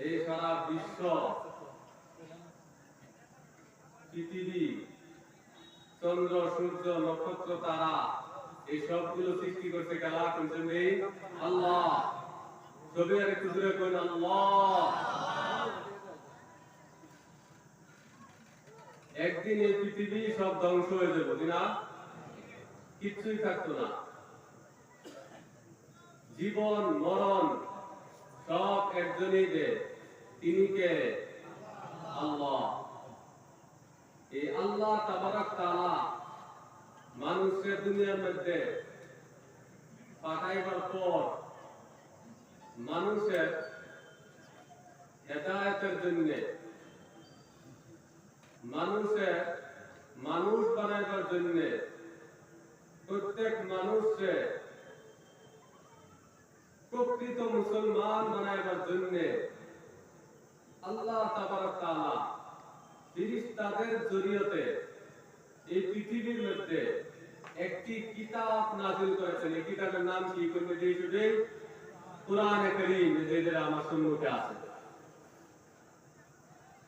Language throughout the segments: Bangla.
এই সারা বিশ্ব, পৃথিবী, চন্দ্র, সূর্য, নক্ষত্র, তারা এই সবগুলো সৃষ্টি করতে গেলা কোনজন নেই? আল্লাহ। সবে আর একটু জোরে করেন আল্লাহ। একদিন এই পৃথিবী সব ধ্বংস হয়ে যাবে না, কিচ্ছুই থাকতো না। জীবন মরণ সব একজনই দেয়, তিনি কে? আল্লাহ। এই আল্লাহ তাবারাক তাআলা মানুষের দুনিয়ার মধ্যে পাঠাইবার পর মানুষের হেদায়েতের জন্য, মানুষ বানাইবার জন্য, প্রত্যেক মানুষকে প্রকৃত মুসলমান বানাইবার জন্য আল্লাহ তাবারাক তাআলা ফেরেশতাদের জরিয়তে এই পৃথিবীর মধ্যে একটি কিতাব নাযিল করেছেন। এই কিতাবের নাম কি? কোন দিয়েছে? কুরআনে কারীম। যেটা আমার সম্মুখে আছে,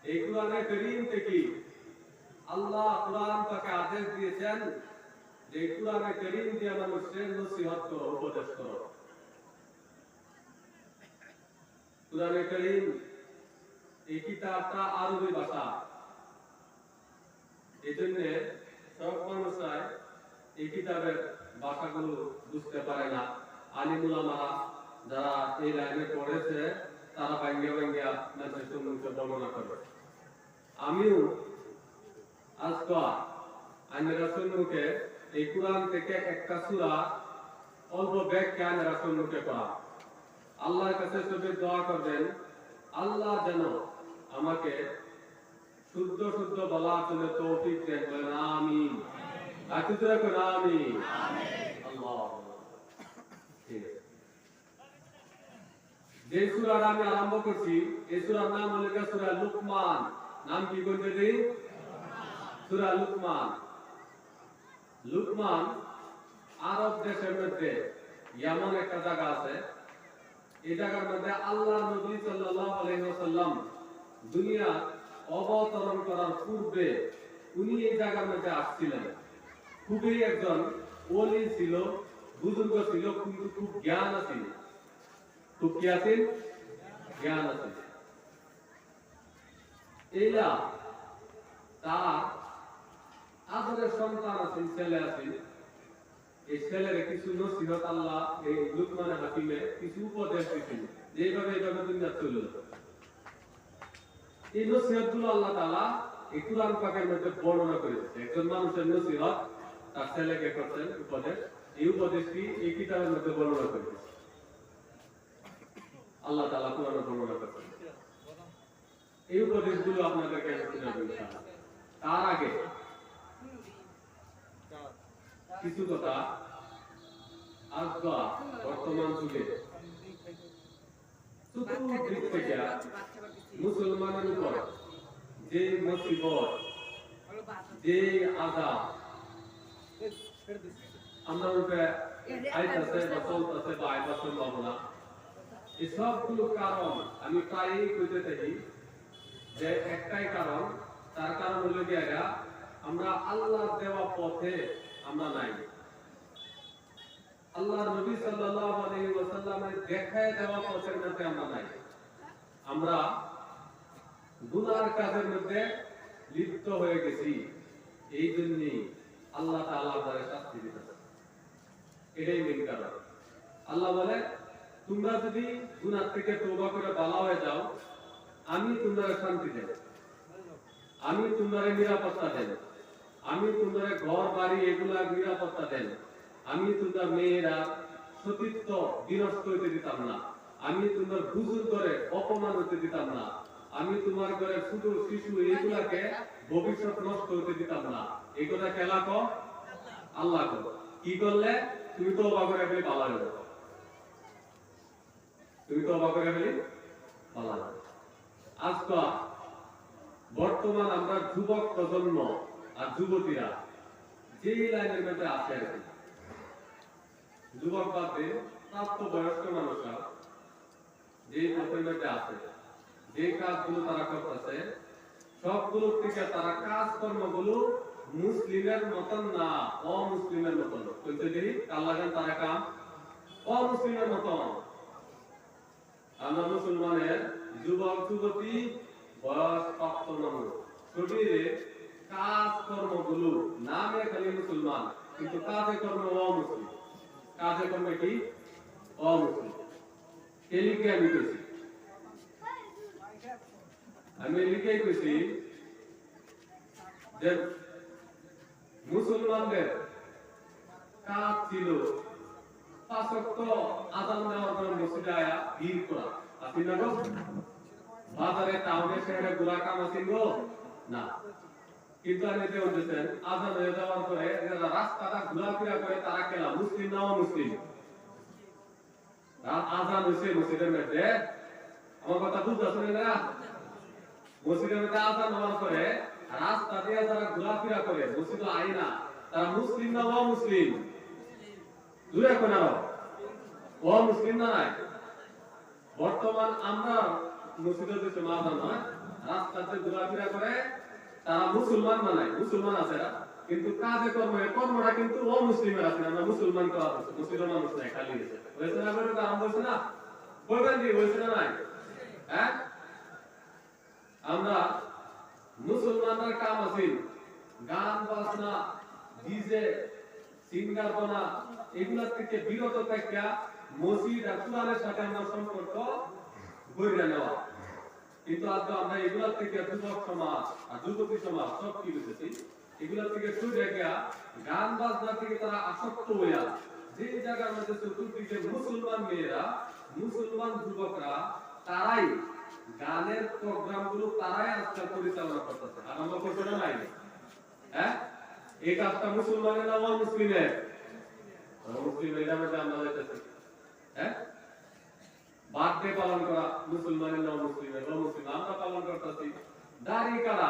এই কুরআনে কারীম থেকে আল্লাহ কুরআন পাকে আদেশ দিয়েছেন যে কুরআনে কারীম দিয়ে মানুষের নসিহত করো, উপদেশ করো। কুরআনে কারীম এই কিতাবটা আরবি ভাষা, এজন্য সব মানুষরাই এই কিতাবের ভাষাগুলো বুঝতে পারে না। আলিম উলামারা যারা এই লাইনে পড়েছে তারা ভাঙ্গিয়া ভাঙ্গিয়া মানুষের সম্মুখে বর্ণনা করবে। আমিও আজকে আইনের সম্মুখে এই কুরআন থেকে একটা সূরা অল্প ব্যাখ্যা আইনের সম্মুখে করা। আল্লাহর কাছে সবে দোয়া করবেন, আল্লাহ যেন আমাকে শুদ্ধ শুদ্ধ বলার জন্য তৌফিক দেন। বলেন আমিন। আকিদুরা কোন আমিন। আল্লাহ। ঠিক আছে, যে সূরা আমি আরম্ভ করছি এই সূরার নাম হলো সূরা লুকমান। নাম কি বলতে দেই? সূরা লুকমান। লুকমান আরব দেশের মধ্যে এমন একটা জায়গা আছে, এই জায়গার মধ্যে আল্লাহর নবী সাল্লাল্লাহু আলাইহি ওয়াসাল্লাম দুনিয়া অবতরণ করার পূর্বে উনি এই জায়গার মধ্যে আসছিলেন। খুবই একজন ওলি ছিল, বুজুর্গ ছিল, কিন্তু খুব জ্ঞান আছিল। খুব কি আছিল? জ্ঞান আছিল। এইলা তার আদরের সন্তান আছেন, ছেলে আছেন। এই ছেলের কিছু নসিহত আল্লাহ এই লুকমান হাকিমে কিছু উপদেশ দিতেন, যেভাবে এইভাবে দুনিয়া চলল। এই নসিহতগুলো আল্লাহ তাআলা এই কুরআন পাকের মধ্যে বর্ণনা করেছেন। একজন মানুষের নসিহত তার ছেলেকে করছেন উপদেশ, এই উপদেশটি এই কিতাবের মধ্যে বর্ণনা করেছেন। আল্লাহ তাআলা কুরআনে বর্ণনা করেছেন। এই উপদেশগুলো আপনাদেরকে শোনাবো ইনশাআল্লাহ। তার আগে কিছু কথা আজকে বর্তমান যুগে চতুর্দিক থেকে মুসলমানের উপর যে মুসিবত, যে আযাব আমরা উপরে আইতাছে বা চলতেছে বা আইবার সম্ভাবনা, এই সবগুলো কারণ আমি প্রায়ই কইতে থাকি যে একটাই কারণ, তার কারণ হলো গিয়ে আমরা আল্লাহর দেওয়া পথে আমরা নাই। আল্লাহর নবী সাল্লাল্লাহু আলাইহি ওয়াসাল্লামের দেখায় দেওয়া পথের মধ্যে আমরা নাই। আমরা গুনার কাজের মধ্যে লিপ্ত হয়ে গেছি, এই জন্যই আল্লাহ তাআলা আমাদের শাস্তি দিতেছেন। এটাই মেইন কারণ। আল্লাহ বলে, তোমরা যদি গুনাহ থেকে তওবা করে ভালো হয়ে যাও, আমি তোমাদের শান্তি দেব, আমি তোমাদের নিরাপত্তা দেব, আমি তোমাদের ঘর বাড়ি এগুলা নিরাপত্তা দেব, আমি তোমার মেয়েরা সতীত্ব বিনষ্ট হইতে দিতাম না, আমি তোমার বুজুর্গ করে অপমান হইতে দিতাম না, আমি তোমার ঘরে ছোট শিশু এইগুলাকে ভবিষ্যৎ নষ্ট হইতে দিতাম না। এই কথা খেলা কো আল্লাহ কো। কি করলে? তুমি তো তওবা করে ফেলে ভালো হয়ে যাবে, তুমি তওবা করে ফেলে ভালো হবে। আজকে বর্তমান আমরা যুবক প্রজন্ম আর যুবতীরা যে লাইনের মধ্যে আছে আর কি, যুবক বাদে প্রাপ্ত বয়স্ক মানুষরা যে পথের মধ্যে আছে, যে কাজগুলো তারা করতেছে সবগুলো থেকে তারা কাজকর্মগুলো মুসলিমের মতন না, অমুসলিমের মতন। বলতে দেরি কাল লাগান তারা কাম অমুসলিমের মতন। আমরা মুসলমানের যুবক যুবতী বয়স প্রাপ্ত মানুষ শরীরে কাজকর্মগুলো নামে খালি মুসলমান কিন্তু কাজে কর্ম অমুসলিম। কাজে কর্মে কি অমুসলিম। লিখে আমি কইছি, আমি লিখে কইছি যে মুসলমানদের কাজ ছিল পাঁচ ওয়াক্ত আযান দেওয়ার পর মসজিদে আয়া ভিড় করা। আসি না গো? বাজারে টাউনে শহরে গুলা কাম আসি গো না। কিন্তু আমি যে বলতেছেন আযান হয়ে যাওয়ার পরে রাস্তাটা ঘোরাফেরা করে তারা কেলা মুসলিম না অমুসলিম? আযান হইছে মসজিদের মধ্যে, আমার কথা বুঝতেছেন না? মসজিদের মধ্যে আযান হওয়ার পরে রাস্তা দিয়ে যারা ঘোরাফেরা করে মসজিদে আয় না, তারা মুসলিম না অমুসলিম? দূরে কোন অমুসলিম না নাই? বর্তমান আমরা মসজিদে যে আযান হয় রাস্তাতে ঘোরাফেরা করে তারা মুসলমান না নাই? মুসলমান আছে কিন্তু কাজে কর্মে কর্মটা কিন্তু অমুসলিমের আছে। আমরা মুসলমান তো আছে, মুসলিম মানুষ নাই, খালি আছে। হয়েছে না? করে আরম্ভ হয়েছে না? বলবেন কি হয়েছে না নাই? হ্যাঁ, আমরা মুসলমানদের কাম আছে গান বাজনা ডিজে সিঙ্গার বানা এগুলা থেকে বিরত থাকা মসজিদ আর কুরআনের সাথে আমরা সম্পর্ক গড়ে নেওয়া। কিন্তু আজকে আমরা এগুলা থেকে যুবক সমাজ আর যুবতী সমাজ সব কি বুঝেছি এগুলা থেকে সরে গিয়া গান বাজনা থেকে তারা আসক্ত হইয়া যে জায়গার মধ্যে চতুর্দিকে মুসলমান মেয়েরা মুসলমান যুবকরা তারাই গানের প্রোগ্রামগুলো তারাই আজকাল পরিচালনা করতেছে। আর আমরা করতে নাই। হ্যাঁ, এই কাজটা মুসলমানের না অমুসলিমের? মুসলিমের মধ্যে আমরা যাইতেছি। হ্যাঁ, বার্থডে পালন করা মুসলমানের না অমুসলিমের? অমুসলিম। আমরা পালন করতেছি। দাড়ি কাটা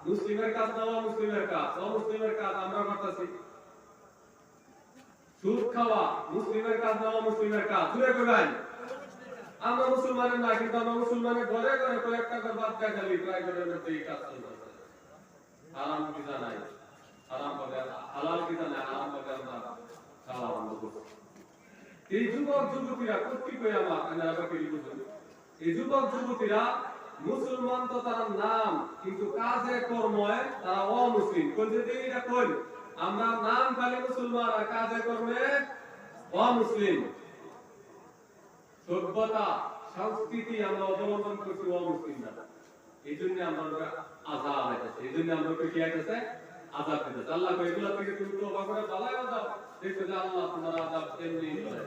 মুসলিমের কাজ না অমুসলিমের কাজ? অমুসলিমের কাজ আমরা করতেছি। সুদ খাওয়া মুসলিমের কাজ না অমুসলিমের কাজ? জুড়ে কইবেন আমরা মুসলমানের না, কিন্তু আমরা মুসলমানের ঘরে ঘরে কয়েকটা করে বাচ্চা খালি প্রাইভেটের মধ্যে এই কাজ চলতেছে। হারাম কি জানাই? হারাম পাবে হালাল কি জানাই? হারাম পাবে আমরা খাওয়া আরম্ভ করছি। এই যুবক যুবতীরা কর্তৃক কই আমার আপনারা কি বুঝুন? এই যুবক যুবতীরা মুসলমান তো তার নাম কিন্তু কাজে কর্মে তারা অমুসলিম। কোন যে এটা কোন আমরা নাম খালি মুসলমান আর কাজে কর্মে অমুসলিম। সভ্যতা সংস্কৃতি আমরা অবলম্বন করছি অমুসলিমরা। এই জন্য আমরা আযাব হইতেছে, এই জন্য আমরা কি হইতেছে আযাব দিতেছে। আল্লাহ কই এগুলা থেকে তুমি তওবা করে বালাই আযাব দেখো যে আল্লাহ তোমার আযাব এমনি করে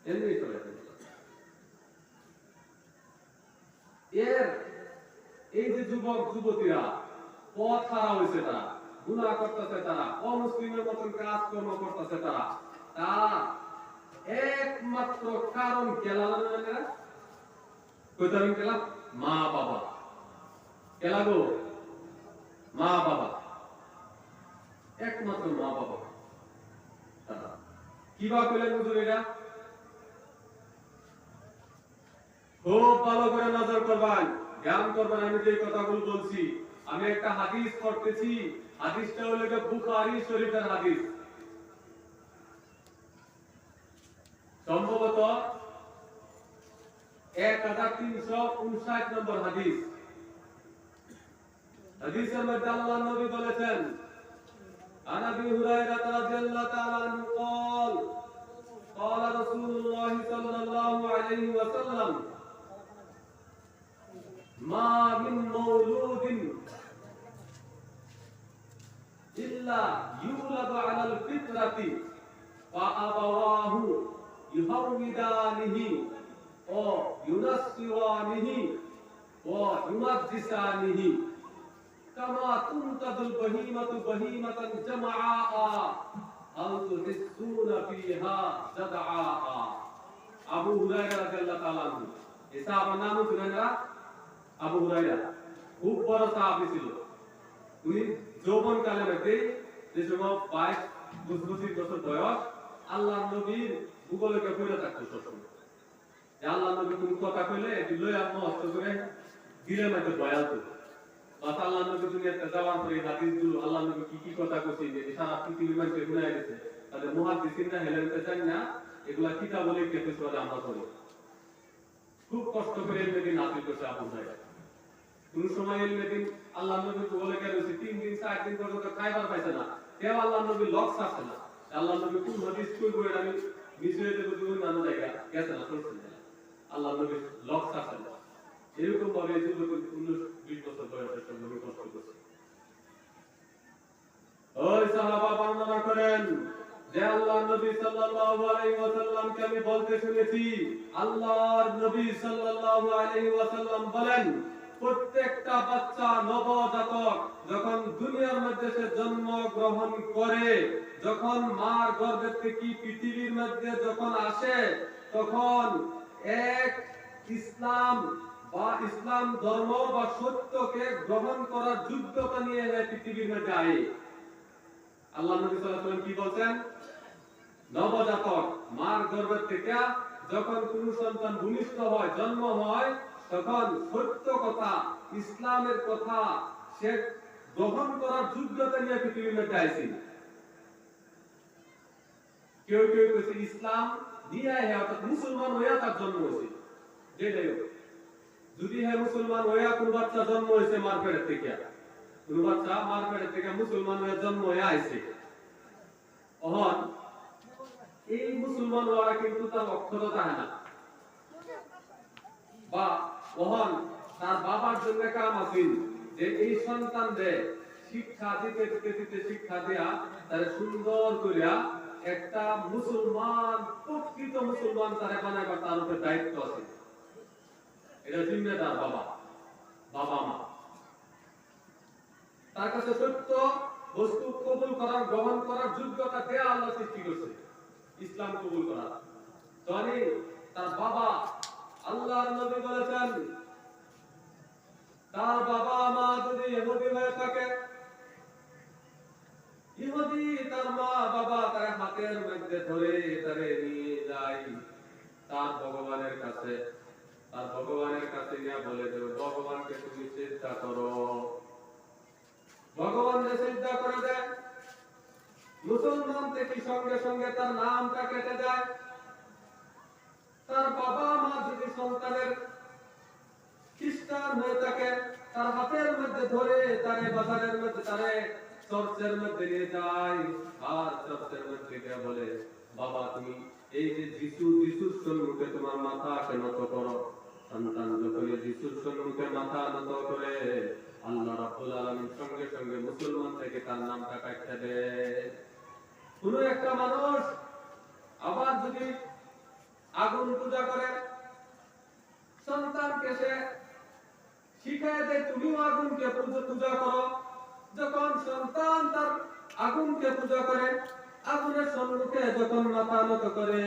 এমনি করে। এর এই যে যুবক যুবতীরা পথ হারা হইছে, তারা গুনাহ করতেছে, তারা অমুসলিমের মতন কাজ কর্ম করতেছে, তারা একমাত্র কারণ কেলা কইতাম কেলা মা বাবা। কেলা গো মা বাবা, একমাত্র মা বাবা। কিবা কইলেন হুজুর? এটা খুব ভালো করে নজর করবেন, জ্ঞান করবেন। আমি যে কথাগুলো বলছি আমি একটা হাদিস পড়তেছি, হাদিসটা হলো বুখারী শরীফের হাদিস, সম্ভবত 1359 নম্বর হাদিস। হাদিসের মধ্যে আল্লাহর নবী বলেছেন আন আবি হুরায়রা রাদিয়াল্লাহু তাআলা আনহু قال قال رسول الله صلى الله عليه وسلم ما من مولود إلا يولد على الفطرة فأبواه يهودانه وينصرانه ويمجسانه كما تنتج البهيمة بهيمة جمعاء هل تحسون فيها جدعاء। আবু হুরায়রা রাদিয়াল্লাহু তাআলা আনহু, এই সাহাবার নাম শুনেন না? আবু হুরায়রা খুব বড় সাহাবী ছিল। উনি যৌবন কালে মধ্যে যে সময় 22-25 বছর বয়স আল্লাহর নবীর ভূগোলকে পড়ে থাকতো সবসময়। যে আল্লাহ নবী কোন কথা কইলে লই আপনি অস্ত করে দিলে মধ্যে বয়াল তো বাস আল্লাহ নবী দুনিয়াতে যাওয়ার পরে হাদিসগুলো আল্লাহ নবী কি কি কথা কইছে যে সারা পৃথিবীর মানুষ শুনে গেছে তাদের মুহাদ্দিসিনরা হেলেনতে চান না এগুলা কিতাব বলে কেটে চলে আমরা করি খুব কষ্ট করে এলমেদিন হাসিল করছে আপন ভাই কোন সময় এলমেদিন আল্লাহ নবী বলে গেছে 3 দিন 4 দিন পর্যন্ত খাইবার পাইছে না কেউ আল্লাহ নবী লক্ষ্য আসে না আল্লাহ নবী কোন হাদিস কই বই আমি নিজে দেব দুই নানা জায়গা গেছে না শুনছেন আল্লাহ নবী লক্ষ্য আসে না এরকম ভাবে যুবক 19-20 বছর বয়সে সব নবী কষ্ট করছে ওই সাহাবা বর্ণনা করেন যে আল্লাহর নবী সাল্লাল্লাহু আলাইহি ওয়াসাল্লামকে আমি বলতে শুনেছি আল্লাহর নবী সাল্লাল্লাহু আলাইহি ওয়াসাল্লাম বলেন প্রত্যেকটা বাচ্চা নবজাতক যখন দুনিয়ার মধ্যে সে জন্ম গ্রহণ করে যখন মার গর্ভ থেকে পৃথিবীর মধ্যে যখন আসে তখন এক ইসলাম ধর্ম বা সত্যকে গ্রহণ করার যোগ্যতা নিয়ে পৃথিবীর মধ্যে আয় আল্লাহ নবী সাল্লাল্লাহু আলাইহি ওয়াসাল্লাম কি বলেন নবজাতক মার গর্ভ থেকে যখন কোন সন্তান ভূমিষ্ঠ হয় জন্ম হয় তখন সত্য কথা ইসলামের কথা সে গ্রহণ করার যোগ্যতা নিয়ে পৃথিবীর মধ্যে আইছে কেউ কেউ কইছে ইসলাম নিয়ে অর্থাৎ মুসলমান হইয়া তার জন্ম হয়েছে যেটাই যদি হ্যাঁ মুসলমান হইয়া কোন বাচ্চা জন্ম হয়েছে মার পেটের থেকে কোন বাচ্চা মার পেটের থেকে মুসলমান হয়ে জন্ম হয়ে আইছে অহন এই মুসলমান হওয়া কিন্তু তার অক্ষরতা হয় না বা ওহন তার বাবার জন্য কাম আছে যে এই সন্তানদের শিক্ষা দিতে শিক্ষা দেয়া তার সুন্দর করিয়া একটা মুসলমান প্রকৃত মুসলমান তারে বানাইবার তার উপর দায়িত্ব আছে এটা জিম্মেদার বাবা মা তার কাছে সত্য বস্তু কবুল করার গ্রহণ করার যোগ্যতা দেয়া আল্লাহ সৃষ্টি করছে ইসলাম কবুল করা জানি তার বাবা আল্লাহর নবী বলেছেন তার বাবা মা যদি ইহুদি হয়ে থাকে ইহুদি তার মা বাবা তার হাতের মধ্যে ধরে তারে নিয়ে যায় তার ভগবানের কাছে নিয়ে বলে দেবে ভগবানকে তুমি চিন্তা করো ভগবান যে চিন্তা করে দেয় মুসলমান থেকে সঙ্গে সঙ্গে তার নামটা কেটে যায় তার বাবা মা যদি সন্তানের খ্রিস্টান হয়ে থাকে তার হাতের মধ্যে ধরে তারে বাজারের মধ্যে তারে চর্চের মধ্যে নিয়ে যায় আর চর্চের মধ্যে গিয়ে বলে বাবা তুমি এই যে যিশুর সম্মুখে তোমার মাথা নত করো সন্তান যখন যিশুর সম্মুখে মাথা নত করে আল্লাহ রাব্বুল আলামিন সঙ্গে সঙ্গে মুসলমান থেকে তার নামটা কাটতে দেয় কোন একটা মানুষ আবার যদি আগুন পূজা করে সন্তানকে সে শিখায় দেয় তুমিও আগুনকে পূজা করো যখন সন্তান তার আগুনকে পূজা করে আগুনের সম্মুখে যখন মাথা নত করে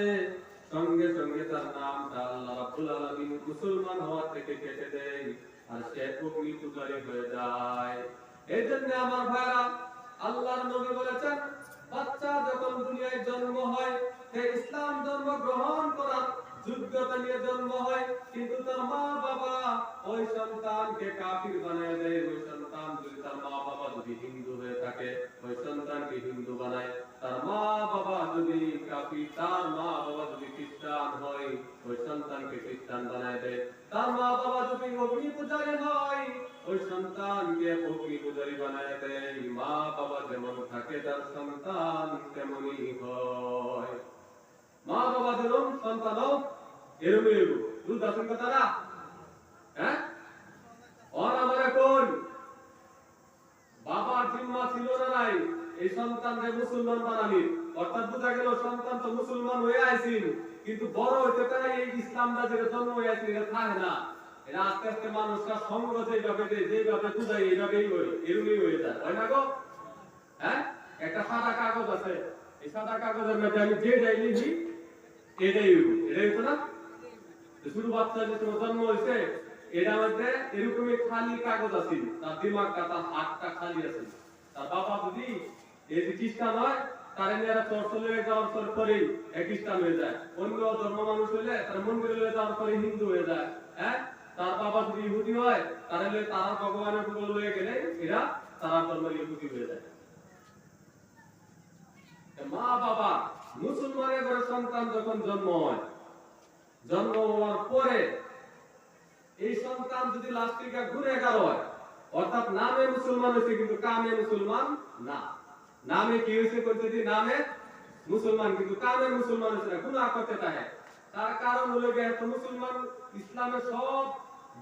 সঙ্গে সঙ্গে তার নামটা আল্লাহ রাব্বুল আলামিন মুসলমান হওয়া থেকে কেটে দেয় আর সে অগ্নি পূজারী হয়ে যায় এই জন্য আমার ভাইরা আল্লাহর নবী বলেছেন বাচ্চা যখন দুনিয়ায় জন্ম হয় সে ইসলাম ধর্ম গ্রহণ করার যোগ্যতা নিয়ে জন্ম হয় কিন্তু তার মা বাবা ওই সন্তানকে কাফির বানায় দেয় ওই সন্তান যদি তার মা বাবা যদি হিন্দু হয়ে থাকে ওই সন্তানকে হিন্দু বানায় তার মা বাবা যদি কাফির তার মা বাবা যদি খ্রিস্টান হয় ওই সন্তানকে খ্রিস্টান বানায় দেয় তার মা বাবা যদি অগ্নি পূজারী হয় ওই সন্তানকে অগ্নি পূজারী বানায় দেয় মা বাবা যেমন থাকে তার সন্তান তেমনই হয় মা বাবা যেমন সন্তানও এরকম বুঝতে পারছেন কথাটা হ্যাঁ আর আমার এখন বাবার জিম্মা ছিল না নাই এই সন্তানকে মুসলমান বানানি অর্থাৎ বোঝা গেল সন্তান তো মুসলমান হয়ে আইছিল কিন্তু বড় হইতে পারে এই ইসলামটা যেটা জন্ম হয়ে আইছিল এটা থাকে না এটা আস্তে আস্তে মানুষরা সঙ্গ যেভাবে বুঝাই এইভাবেই হয় এরকমই হয়ে যায় হয় না গো হ্যাঁ একটা সাদা কাগজ আছে এই সাদা কাগজের মধ্যে আমি যে যাই লিখি এটাই হতো না ছোট বাচ্চা যে জন্ম হয়েছে এটার মধ্যে এরকমই খালি কাগজ আছে তার দিমাগটা তার হাতটা খালি আছে তার বাবা যদি এই যে খ্রিস্টান হয় তারা নিয়ে চর্চ লয়ে যাওয়ার পরে খ্রিস্টান হয়ে যায়, অন্য ধর্ম মানুষ হলে তারা মন্দিরে লয়ে যাওয়ার পরে হিন্দু হয়ে যায়। হ্যাঁ, তার বাবা যদি ইহুদি হয় তাহলে তারা ভগবানের উপর লয়ে গেলে এরা তারা ধর্মের ইহুদি হয়ে যায়। মা বাবা মুসলমানের ঘরে সন্তান যখন জন্ম হয়, জন্ম হওয়ার পরে এই সন্তান যদি লাস্টিকা গুনেগার হয়, অর্থাৎ নামে মুসলমান হয়েছে কিন্তু কামে মুসলমান না, নামে কি হয়েছে বলতে দি নামে মুসলমান কিন্তু কামে মুসলমান হয়েছে না, গুনাহ করতে থাকে। তার কারণ হলো যে এত মুসলমান ইসলামের সব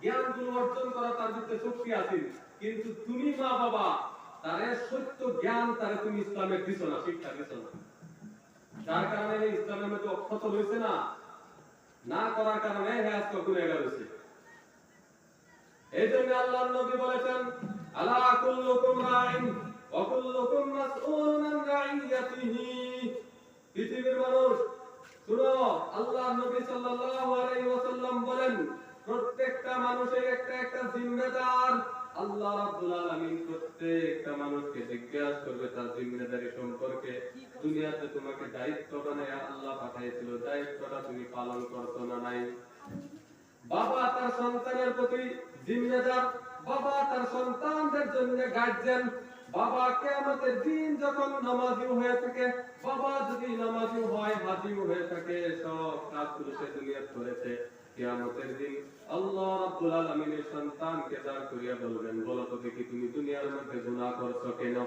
জ্ঞানগুলো অর্জন করা তার ভিতরে শক্তি আছে, কিন্তু তুমি মা বাবা তারে সত্য জ্ঞান তারে তুমি ইসলামের দিছো না, শিক্ষা দিছো না, যার কারণে ইসলামের মধ্যে অক্ষত হয়েছে না, না করার কারণে হে আজকে গুনাহগার হয়েছে। এইজন্য আল্লাহর নবী বলেছেন, আলা কুল্লুকুম রাইন ওয়া কুল্লুকুম মাসউলুন আন রাইয়াতিহি। পৃথিবীর মানুষ শুনো, আল্লাহর নবী সাল্লাল্লাহু আলাইহি ওয়াসাল্লাম বলেন, প্রত্যেকটা মানুষের একটা একটা জিম্মেদার। আল্লাহ রাব্বুল আলামিন প্রত্যেকটা মানুষকে জিজ্ঞাসা করবে তার জিম্মেদারি সম্পর্কে। দুনিয়াতে তোমাকে দায়িত্ব বানায় আল্লাহ পাঠিয়েছিল, দায়িত্বটা তুমি পালন করছো না নাই? বাবা তার সন্তানের প্রতি জিম্মেদার, বাবা তার সন্তানদের জন্য গার্জিয়ান। বাবা কিয়ামতের দিন যখন নামাজি হয়ে থাকে, বাবা যদি নামাজি হয়, হাজি হয়ে থাকে, সব কাজগুলো সে দুনিয়াতে করেছে, কিয়ামতের দিন আল্লাহ রাব্বুল আলামিনের সন্তানকে দাঁড় করিয়া বলবেন, বলো তো দেখি তুমি দুনিয়ার মধ্যে গুনাহ করছো কেন?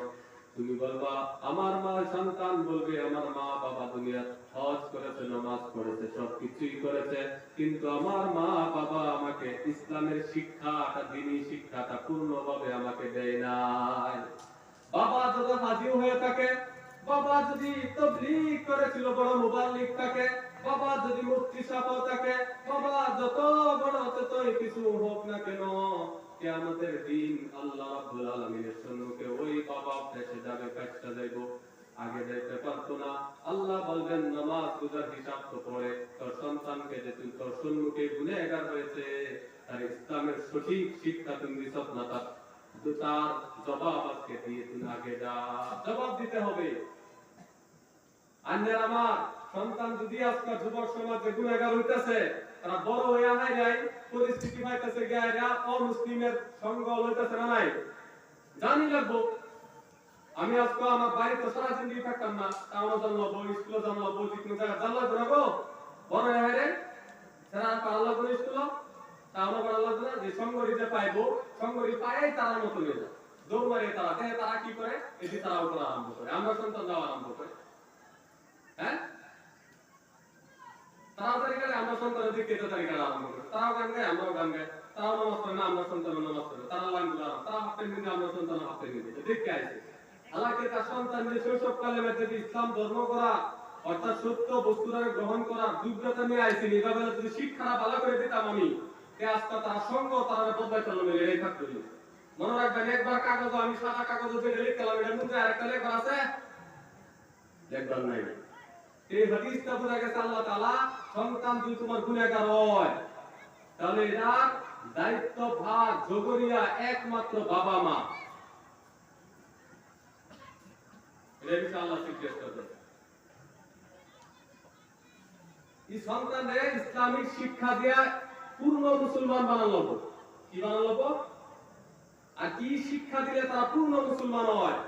তুমি বলবা আমার মা, সন্তান বলবে আমার মা বাবা দুনিয়ার হজ করেছে, নামাজ পড়েছে, সবকিছুই করেছে, কিন্তু আমার মা বাবা আমাকে ইসলামের শিক্ষাটা, দ্বীনি শিক্ষাটা পূর্ণভাবে আমাকে দেয় নাই। বাবা যদি হাজি হয়ে থাকে, বাবা যদি তাবলীগ করেছিল, বড় মুবাল্লিগ থাকে, বাবা যদি মুফতি সাহেব থাকে, বাবা যত বড় যতই কিছু হোক না কেন, কিয়ামতের দিন আল্লাহ রাব্বুল আলামিনের সম্মুখে ওই বাবা ফেসে যাবে, কাটতে যাইব, আগে যাইতে পারতো না। আল্লাহ বলবেন, নামাজ রোজার হিসাব তো পড়ে, তোর সন্তানকে যে তুই তোর সম্মুখে গুনাহগার হয়েছে, তার ইসলামের সঠিক শিক্ষা তুমি দিছস না, তার জবাব আজকে দিয়ে তুমি আগে যা, জবাব দিতে হবে। আন্যের আমার সন্তান যদি আজকে যুবক সমাজে গুনাহগার হইতেছে, তারা বড় হইয়া নাই যায়, পরিস্থিতি পাইতেছে গায়রা অমুসলিমের সঙ্গ হইতেছে না নাই, জানি লাগবো। আমি আজকে আমার বাড়িতে সারা জিন্দগি থাকতাম না, টাউনে জানলাবো, স্কুলে জানলাবো, যেকোনো জায়গায় জানলাবো না গো, বড় হয়ে রে সারা পাল্লা করে স্কুল টাউনে পাল্লা করে যে সঙ্গরি যে পাইবো, সঙ্গরি পায় তারা মতো হয়ে যায়, দৌড় মারে তারা, দেখে তারা কি করে, এটি তারাও করা আরম্ভ করে, আমরা সন্তান যাওয়া আরম্ভ করে। হ্যাঁ, তাড়াতাড়ি করে আমরা সন্তানের দিকে তাড়াতাড়ি আরম্ভ করে, তারাও গান গায়, আমরাও গান গাই, তারাও নামাজ পড়ে না, আমরা সন্তান নামাজ পড়ে, তারা লাইনগুলো তারা হাফতে নিতে, আমরা সন্তান হাফতে নিতে, দেখতে আইছে। আল্লাহকে তার সন্তানদের শৈশবকালে যদি ইসলাম ধর্ম করা, অর্থাৎ সত্য বস্তুটাকে গ্রহণ করার যোগ্যতা নিয়ে আইছি, এভাবে যদি শিক্ষা ভালো করে দিতাম আমি, আজকে তার সঙ্গ তারা বদলাই চলো মিলে এই থাকতো। মনে রাখবেন, একবার কাগজ আমি সাদা কাগজ লিখলাম, এটা মধ্যে আরেকটা লেখা আছে, লেখবার নাই। এই হাদিসটা বোঝা গেছে আল্লাহ তাআলা সন্তান যদি তোমার গুনাহগার হয়, তাহলে এটার দায়িত্ব ভাগ জগরিয়া একমাত্র বাবা মা। এটা ইনশাআল্লাহ জিজ্ঞেস করবে। এই সন্তানদের ইসলামিক শিক্ষা দিয়া পূর্ণ মুসলমান বানালো, কি বানালো, আর কি শিক্ষা দিলে তারা পূর্ণ মুসলমান হয়,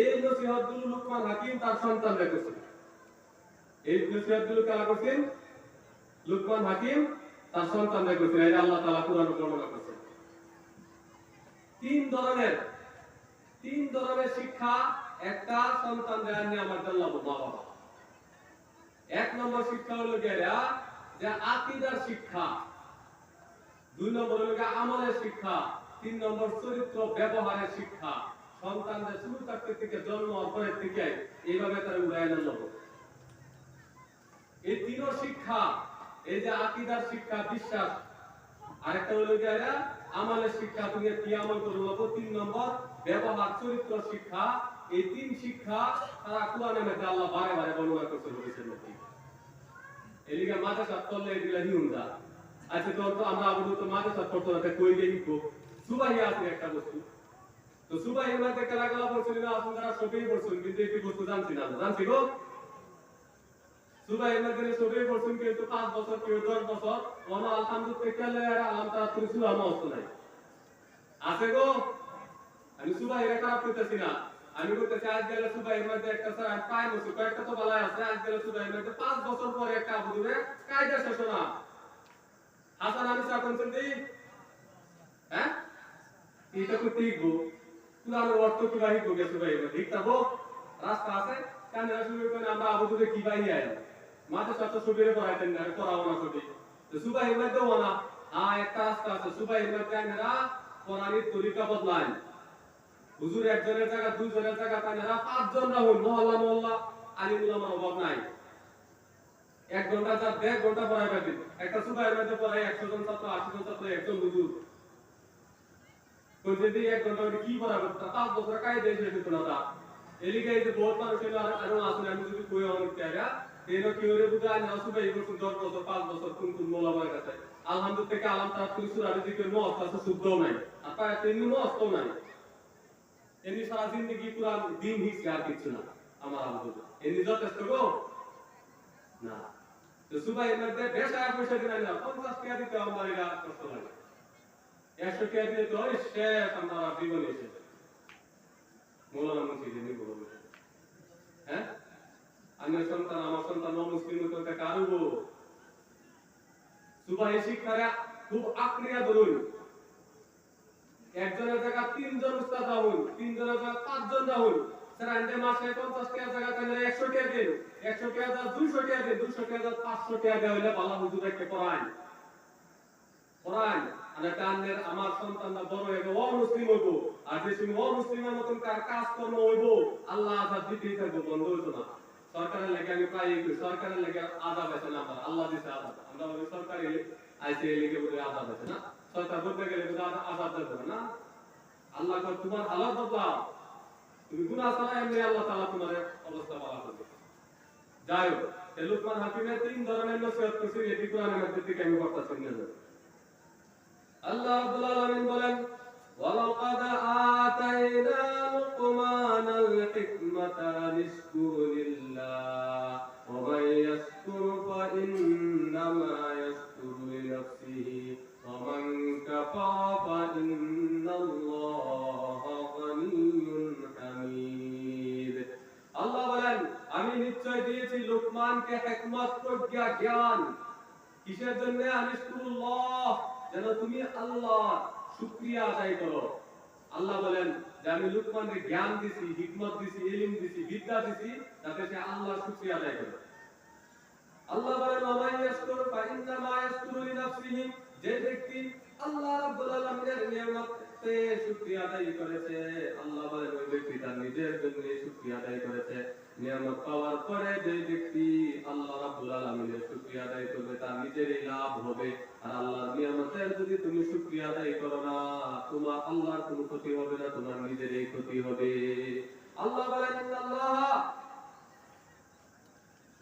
এই নসিহতগুলো লুকমান হাকিম তার সন্তানদের করেছেন। এই নসিহতগুলো কারা করেছেন? লুকমান হাকিম তার সন্তানদের করেছেন। এই আল্লাহ তাআলা কুরআনে বর্ণনা করেছেন। তিন ধরনের শিক্ষা একটা সন্তান দেয় নিয়ে আমার আল্লাহ মা বাবা। এক নম্বর শিক্ষা হলো গেরা যে আকীদার শিক্ষা, দুই নম্বর হলো আমলের শিক্ষা, তিন নম্বর চরিত্র ব্যবহারের শিক্ষা। সন্তানদের শুরু থাকতে থেকে জন্ম পরের থেকে এইভাবে তারা উড়ায় নেন। এই তিন শিক্ষা, এই যে আকীদার শিক্ষা বিশ্বাস, আরেকটা হলো গেরা আমলের শিক্ষা, তুমি কি আমল করবো, তিন নম্বর ব্যবহার চরিত্র শিক্ষা। এই তিন শিক্ষা তারা কোরআনের মধ্যে আল্লাহ বারে বারে বর্ণনা করতে বলেছেন। এদিকে মাদ্রাসা করলে এগুলা হিউন্দা আচ্ছা, তো আমরা আবু তো মাদ্রাসা করতে না কই গিয়ে নিকো সুবাহি আছে একটা বস্তু, তো সুবাইয়ের মধ্যে খেলাগুলো পড়ছিল না, আপনারা সবই পড়ছেন, কিন্তু একটি বস্তু জানছি না, জানছি গো সুবাইয়ের মধ্যে সবই পড়ছেন, কিন্তু 5 বছর কেউ 10 বছর ওনা আলহামদুলিল্লাহ খেলে আলহামদুলিল্লাহ তুমি সুরা মস্ত নাই আছে গো। আমি সুবাইয়ের খারাপ করতেছি না, আমি বলতেছি আজ গেলে সুবাইয়ের মধ্যে একটা স্যার পায় বছর কয়েকটা তো বালাই আছে, আজ গেলে সুবাইয়ের মধ্যে 5 বছর পরে একটা আবুদুরে কায়দা শেষ না হাসান আলী স্যার কোনছেন দি হ্যাঁ এটা তো ঠিক গো, পুরানো অর্থ কি বাহি গো গেছে ভাই ঠিক থাকো রাস্তা আছে কানে শুরু করে আমরা আবুদুরে কি বাহি আয় মাঝে সাথে সুবিরে পড়াইতেন না পড়াও না সবই তো সুবাইয়ের মধ্যে ওনা একটা রাস্তা আছে সুবাইয়ের মধ্যে আমরা কোরআনের তরিকা বদলায় হুজুর একজনের জায়গা দুইজনের জায়গা তারা 5 জন রাহুল মহল্লা মহল্লা আলিম উলামার অভাব নাই, 1 ঘন্টা যা 1.5 ঘন্টা পড়াই পাবি একটা সুবাইয়ের মধ্যে পড়াই 100 জন ছাত্র 80 জন ছাত্র একজন হুজুর তো যদি 1 ঘন্টা কি পড়াবে 5 বছর কাই দেয় সেটা তো না এলিগে এই যে বহুত মানুষ এলো আর আসলে আমি যদি কই অনেক টাকা এনো কি ওরে বুঝায় না সুবাই বছর 10 বছর 5 বছর কোন মোলামার কাছে আলহামদুলিল্লাহ থেকে আলাম তার তুই সূরা জিকির মত আছে শুদ্ধও নাই আপা তিনি মত নাই এমনি সারা জিন্দগি পুরা দিন হিস আর কিছু না আমার আবুদুল্লাহ এমনি যথেষ্ট গো না তো সুবাইয়ের মধ্যে বেশ আয়া পয়সা দিলেন না 50 টাকা দিতে আমার এটা কষ্ট লাগে 100 টাকা দিলে তো শেষ আমার জীবন এসে মোলানা মসজিদে নিয়ে বলবো হ্যাঁ আমার সন্তান মুসলিম তো তা কারুবো সুবাই শিক্ষারা খুব আক্রিয়া ধরুন একজনের জায়গা 3 জন উস্তাদ রাহুল 3 জনের জায়গা 5 জন রাহুল স্যার আন্ডে মাসে 50 টাকা জায়গা তাহলে 100 টাকা দিন 100 টাকা দাও 200 টাকা দিন 200 টাকা দাও 500 টাকা দেওয়া হলে ভালো হুজুর একটা পড়ায় আর কানের আমার সন্তানরা বড় হবে ও মুসলিম হইব আর যে তুমি ও মুসলিমের মতন কাজ কর্ম হইব আল্লাহ আযাব দিতেই থাকবে বন্ধ হইতো না সরকারের লাগে আমি প্রায় সরকারের লাগে আযাব আছে না আল্লাহ দিতে আযাব আমরা বলি সরকারি আইসে লিখে বলে আযাব আছে না সরকার বলতে গেলে আযাব দেবে না আল্লাহ কর তোমার হালাত বদলাও তুমি গুনাহ ছাড়া এমনি আল্লাহ তাআলা তোমার অবস্থা ভালো করবে যাই হোক লুকমান হাকিমের 3 ধরনের নসিহত করছেন এটি কোরআনের মধ্যে থেকে আমি কথা শুনিয়ে দেব আল্লাহ রাব্বুল আলামিন বলেন ওয়ালাকাদ আতাইনা লুকমানাল হিকমাতা আনিশকুর লিল্লাহ ওয়া মান ইয়াশকুর ফা ইন্নামা ইয়াশকুরু লিনাফসিহি ওয়া মান কাফারা ফা ইন্নাল্লাহা গানিয়্যুন হামিদ। আল্লাহ বলেন আমি নিশ্চয় দিয়েছি লুকমানকে হিকমত প্রজ্ঞা জ্ঞান কিসের জন্য আনিশকুরুল্লাহ যেন তুমি আল্লাহর শুকরিয়া আদায় করো। আল্লাহ বলেন যে আমি লুকমানকে জ্ঞান দিছি হিকমত দিছি ইলম দিছি বিদ্যা দিছি যাতে সে আল্লাহর শুকরিয়া আদায় করে। আল্লাহ বলেন ওয়া ইয়াশকুর ফা ইন্নামা ইয়াশকুরু লিনাফসিহি যে ব্যক্তি আল্লাহ রাব্বুল আলামিনের নিয়ামতে শুকরিয়া আদায় করেছে আল্লাহ বলেন ওই ব্যক্তি তার নিজের জন্য শুকরিয়া আদায় করেছে। নিয়ামত পাওয়ার পরে যে ব্যক্তি আল্লাহ রাব্বুল আলামিনের শুকরিয়া আদায় করবে তার নিজেরই লাভ হবে। আর আল্লাহর নিয়ামতের যদি তুমি শুকরিয়া আদায় করো না তোমার আল্লাহর কোনো ক্ষতি হবে না তোমার নিজেরই ক্ষতি হবে। আল্লাহ বলেন আল্লাহ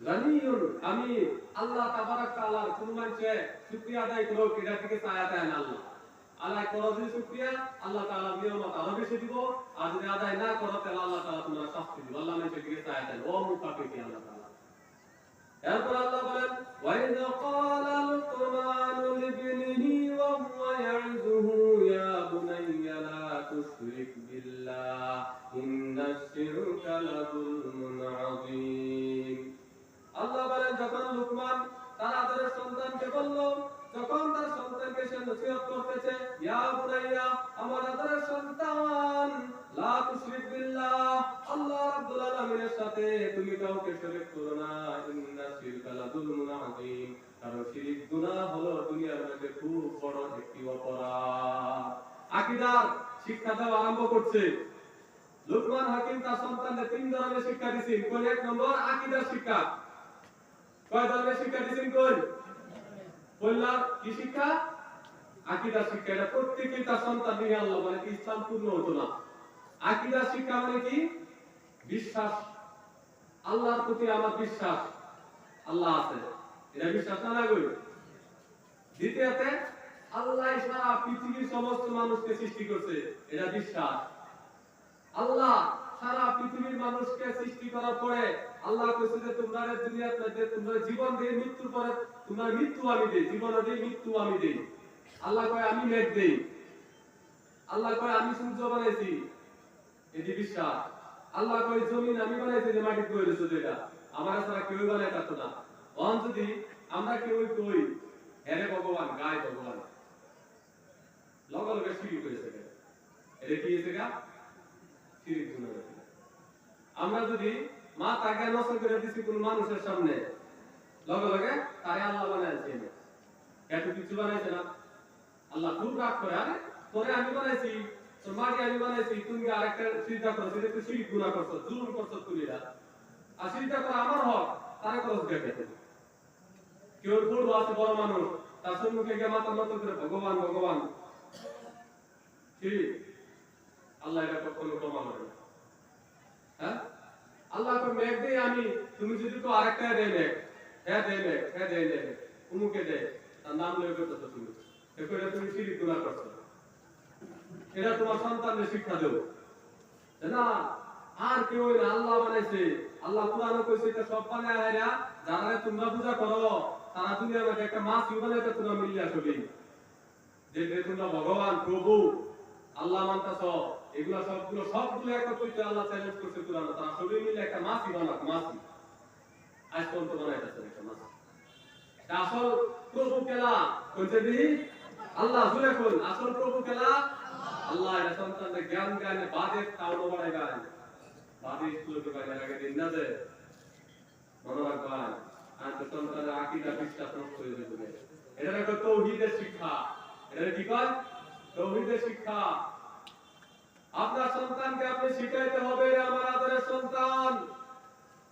গানিয়ুন আমি আল্লাহ তাবারাক তাআলার কোন মানুষে শুকরিয়া আদায় করো এটা থেকে চায়া দেন আল্লাহ আল্লাহ করো যদি শুকরিয়া আল্লাহ তাআলা নিয়ামত আরো বেশি দিব আর যদি আদায় না করো তাহলে আল্লাহ তাআলা তোমার শাস্তি দিব। আল্লাহ মানুষের দিকে চায়া দেন ও মুতাফিকি আল্লাহ তাআলা। এরপর আল্লাহ বলেন ওয়াইযা ক্বালা লুকমানু লিবনিহি ওয়া হুয়া ইয়া'যুহু ইয়া বুনাইয়া লা তুশরিক বিল্লাহ ইন্নাশ শিরকা লাযুলমুন আযীম। আল্লাহ বলেন যখন লুকমান তার আদরের সন্তানকে বলল যখন তার সন্তানকে সে নসিহত করতেছে ইয়া বুনাইয়া আমার আদরের সন্তান লা তুশরিক বিল্লাহ আল্লাহ রাব্বুল আলামিনের সাথে তুমি কাউকে শরীক করো না ইন্নাশ শিরকা লাযুলমুন আযীম কারণ শিরক গুনাহ হলো দুনিয়ার মধ্যে খুব বড় একটি অপরাধ। আকীদার শিক্ষা দেওয়া আরম্ভ করছে লুকমান হাকিম তার সন্তানদের 3 ধরনের শিক্ষা দিয়েছেন। কোন এক নম্বর আকীদার শিক্ষা কয় ধরনের শিক্ষা দিয়েছেন কোন বললাম কি শিক্ষা আকীদার শিক্ষা এটা প্রত্যেকই তার সন্তান নিয়ে আল্লাহ মানে ইসলাম পূর্ণ হতো না। আকীদার শিক্ষা মানে কি বিশ্বাস আল্লাহর প্রতি আমার বিশ্বাস আল্লাহ আছে এটা বিশ্বাস না কই। দ্বিতীয়তে আল্লাহ সারা পৃথিবীর সমস্ত মানুষকে সৃষ্টি করছে এটা বিশ্বাস আল্লাহ সারা পৃথিবীর মানুষকে সৃষ্টি করার পরে আল্লাহ কইছে যে তোমরা দুনিয়াতে মধ্যে তোমরা জীবন দিয়ে মৃত্যুর পরে তোমার মৃত্যু আমি দেই, জীবন দিয়ে মৃত্যু আমি দেই। আল্লাহ কয় আমি মেঘ দেই, আল্লাহ কয় আমি সূর্য বানাইছি, এটি বিশ্বাস। আল্লাহ কয় জমিন আমি বানাইছি, যে মাটি তৈরি হয়েছে যেটা আমার ছাড়া কেউ বানাই পারতো না। অন যদি আমরা কেউ কই হ্যাঁ ভগবান গায় ভগবান, লগে লগে শিরিক হয়েছে, এটা কি হয়েছে গা? শিরিক গুনাহ হয়েছে। আমরা যদি মা তাকে নষ্ট করে দিছি কোন মানুষের সামনে, লগে লগে তারে আল্লাহ বানাইছে, এত কিছু বানাইছে না। আল্লাহ খুব রাগ করে, আরে তোরে আমি বানাইছি, তোর মাটি আমি বানাইছি, তুমি আরেকটা চিন্তা করছো, এটা তো শিরিক গুনাহ করছো, জুলুম করছো তুমি। আর চিন্তা করে আমার হক তারে খরচ দেখে কেউ বড় আছে বড় মানুষ, তার সম্মুখে গিয়ে মাথা নত করে ভগবান ভগবান, ঠিক আল্লাহ এটা কখনো ক্ষমা করে না। হ্যাঁ, আল্লাহ তো মেঘ দেই আমি, তুমি যদি তো আরেকটা দেয় মেঘ, হ্যাঁ দেয় মেঘ, হ্যাঁ দেয় দেয় উমুকে দেয়, তার নাম লয়ে করতেছো তুমি, এটা তুমি শিরিক গুনাহ করছো। এটা তোমার সন্তানদের শিক্ষা দেবো না। আর কেউ না, আল্লাহ বানাইছে। আল্লাহ কোরআনে কইছে এটা সব বানায় আইরা যারা তোমরা পূজা করো তারা দুনিয়ার মধ্যে একটা মাছ বানাইতে তোমরা মিলিয়ে আসবে, যে তোমরা ভগবান প্রভু আল্লাহ মানতাছো, এগুলা সবগুলো একত্রিত আল্লাহ চ্যালেঞ্জ করছে কোরআনে, তারা সবাই মিলে একটা মাছই বানাক, মাছই আজ পর্যন্ত বানাইতেছে একটা মাছ। আসল প্রভু কেলা কইছে দিই আল্লাহ, জুড়ে কোন আসল প্রভু কেলা আল্লাহ। এর সন্তানদের জ্ঞান জ্ঞানে বাদে তাও বাড়ায় গায়, বাদে স্কুলে তো গায় আগে দিন না দে মনে রাখবেন। আর তো সন্তানের আকীদা বিশ্বাস নষ্ট হয়ে যাবে। এটা একটা তাওহীদের শিক্ষা, এটা কি কয়? তাওহীদের শিক্ষা। আপনার সন্তানকে আপনি শিখাইতে হবে, আমার আদরের সন্তান,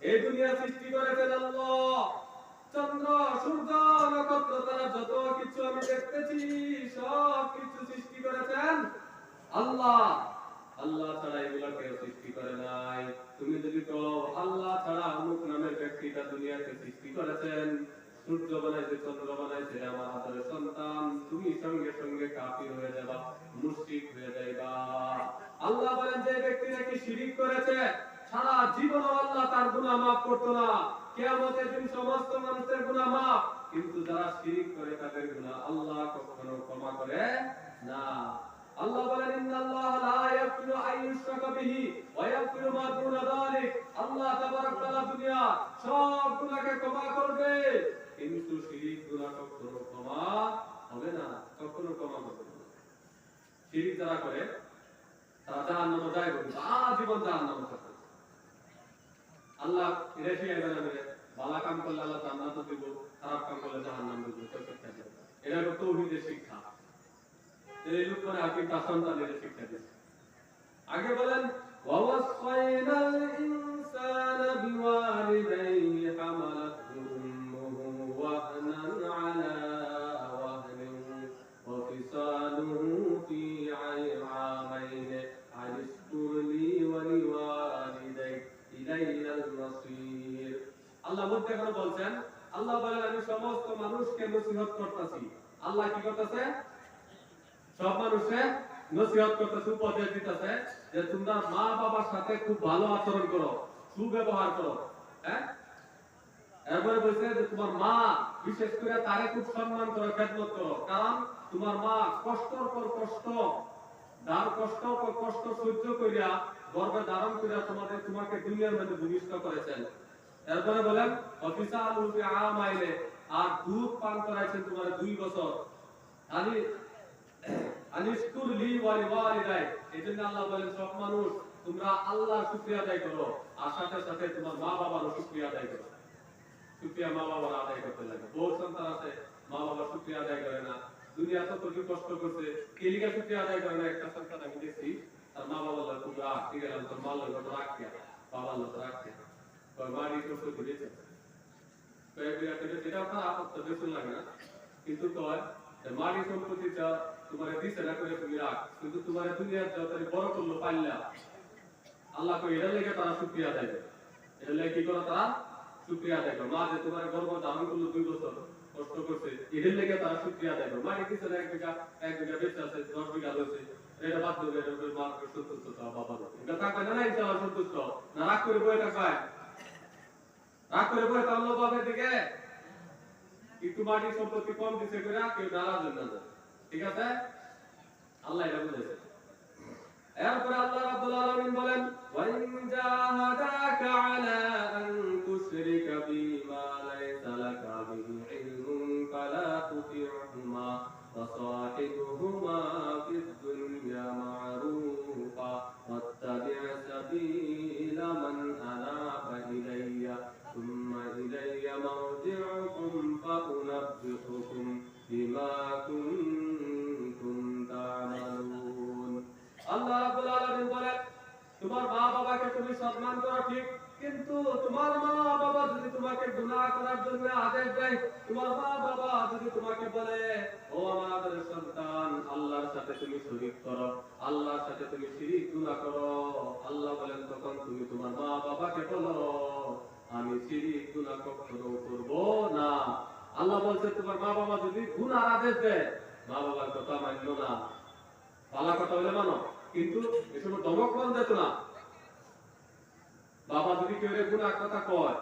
এই দুনিয়া সৃষ্টি করেছেন আল্লাহ। চন্দ্র সূর্য নক্ষত্র তারা যত কিছু আমি দেখতেছি সব কিছু সৃষ্টি করেছেন আল্লাহ। আল্লাহ ছাড়া এগুলা কেউ সৃষ্টি করে নাই। তুমি যদি কও আল্লাহ ছাড়া অমুক নামের ব্যক্তিটা দুনিয়াকে সৃষ্টি করেছেন, সূর্য বানাইছে চন্দ্র বানাইছে আমার আদরের সন্তান, তুমি সঙ্গে সঙ্গে কাফির হয়ে যাবা, মুশরিক হয়ে যাইবা। আল্লাহ বলেন যে ব্যক্তি নাকি শিরিক করেছে সারা জীবন আল্লাহ তার গুনাহ মাফ করতো না, কিয়ামতের দিন সমস্ত মানুষের গুনাহ মাফ, কিন্তু যারা শিরিক করে তাদের গুনাহ আল্লাহ কখনো ক্ষমা করে না। আল্লাহ বলেন ইন্নাল্লাহ লা ইয়াগফিরু আন ইউশরাকা বিহি ওয়া ইয়াগফিরু মা দুনা যালিক। আল্লাহ তাবারক তাআলা দুনিয়া সব গুনাহকে ক্ষমা করবে, কিন্তু শিরিক গুনাহ কখনো ক্ষমা হবে না, কখনো ক্ষমা করবে না। শিরিক যারা করে তারা জাহান্নামে যায়, আজীবন জাহান্নামে থাকবে। আল্লাহ রেখে দেবেন, ভালো কাম করলে আল্লাহ জান্নাত দিব, খারাপ কাম করলে জাহান্নাম দিব। এটা হলো তাওহীদের শিক্ষা। এই লোক মানে আপনি তার সন্তানের শিক্ষা দিচ্ছেন। আগে বলেন ওয়াসাইনাল ইনসানা বিওয়ালিদাইহি হামালাতহু উম্মুহু ওয়াহনান আলা ওয়াহনিন ওয়া ফিসালুহু ফি আইমাইন আনিশকুর লি ওয়া লিওয়ালিদাইক ইলাইনাল মাসীর। আল্লাহ মধ্যে করে বলছেন, আল্লাহ বলেন আমি সমস্ত মানুষকে নসিহত করতেছি। আল্লাহ কি করতেছে? সব মানুষে নসিহত করতেছে, উপদেশ দিতেছে যে তোমরা মা বাবার সাথে খুব ভালো আচরণ করো, সুব্যবহার করো। হ্যাঁ, এরপরে বলছে যে তোমার মা বিশেষ করে তারে খুব সম্মান করো, খেদমত করো, কারণ তোমার মা কষ্টর পর কষ্ট, কষ্ট সহ্য করিয়া গর্ভে ধারণ করিয়া তোমাকে দুনিয়ার মধ্যে ভূমিষ্ঠ করেছেন। এরপরে বলেন অফিসালু ফি আমাইলে, আর দুধ পান করাইছেন তোমার 2 বছর। আনিশকুর লি ওয়া লিওয়ালিদাইক, এজন্য আল্লাহ বলেন সব মানুষ তোমরা আল্লাহর শুকরিয়া আদায় করো, আর সাথে সাথে তোমার মা বাবারও শুকরিয়া আদায় করো। শুকরিয়া মা বাবার আদায় করতে লাগে। বহু সন্তান আছে মা বাবার শুকরিয়া আদায় করে না, দুনিয়া তো কত কষ্ট করছে, কেলিকা শুকরিয়া আদায় করে না। একটা সন্তান আমি দেখছি তার মা বাবা লোক খুব রাগ, ঠিক আছে তোর মা লোক রাগ কে, বাবা লোক রাগ কে, তোর মা নি কষ্ট করেছে, তো এটাও খারাপ, তো বেশি লাগে না, কিন্তু কয় মাটি সম্পত্তিটা তোমার দিছে না করে তুমি রাখ, কিন্তু তোমার দুনিয়ার যতই বড় করলো পাইলা আল্লাহ কই এর লাগি তারা শুকরিয়া আদায় করে। এর লাগি কি করে তারা শুকরিয়া আদায় করে। মা যে তোমার গর্ভ ধারণ করলো 2 বছর, কষ্ট করছে এদের লেগে তারা শুকরিয়া আদায় করে মাটি কিছু না এক বিঘা বেঁচে আছে 10 বিঘা রয়েছে এটা বাদ দেবে এটা করে মার করে সন্তুষ্ট তাও বাবা এটা থাকবে না ইনশাআল্লাহ সন্তুষ্ট না রাগ করে বয়ে থাকবে রাগ করে বয়ে তাহলে বাবার দিকে একটু মাটি সম্পত্তি কম দিছে করে কেউ নারাজ হন না ঠিক আছে আল্লাহ এটা বলেছে এরপরে আল্লাহ রাব্বুল আলামিন বলেন ওয়া ইন জাহাদাকা আলা আন তুশরিকা বিমা লাইসা লাকা বিহি ইলমুন ফালা তুতি'হুমা ওয়া সাহিবহুমা ফিদ দুনিয়া মা'রুফা ওয়াত্তাবি' সাবিলা মান আনাবা ইলাইয়া থুম্মা ইলাইয়া মারজি'ুকুম ফা উনাব্বি'ুকুম বিমা কুনতুম তা'মালুন আল্লাহ রাব্বুল আলামিন বলেন তোমার মা বাবাকে তুমি সম্মান করো ঠিক কিন্তু তোমার মা বাবা যদি তোমাকে গুনাহ করার জন্য আদেশ দেয় তোমার মা বাবা যদি তোমাকে বলে ও আমার সন্তান আল্লাহর সাথে তুমি শরীক করো আল্লাহর সাথে তুমি শিরক গুনাহ করো আল্লাহ বলেন তখন তুমি তোমার মা বাবাকে বলো আমি শিরক গুনাহ কখনো করব না আল্লাহ বলছে তোমার মা বাবা যদি গুনাহর আদেশ দেয় মা বাবার কথা মানলো না পালা কথা হইলে মানো কিন্তু এসব দমক মান যেত না বাবা যদি কেউ গুনাহ কথা কয়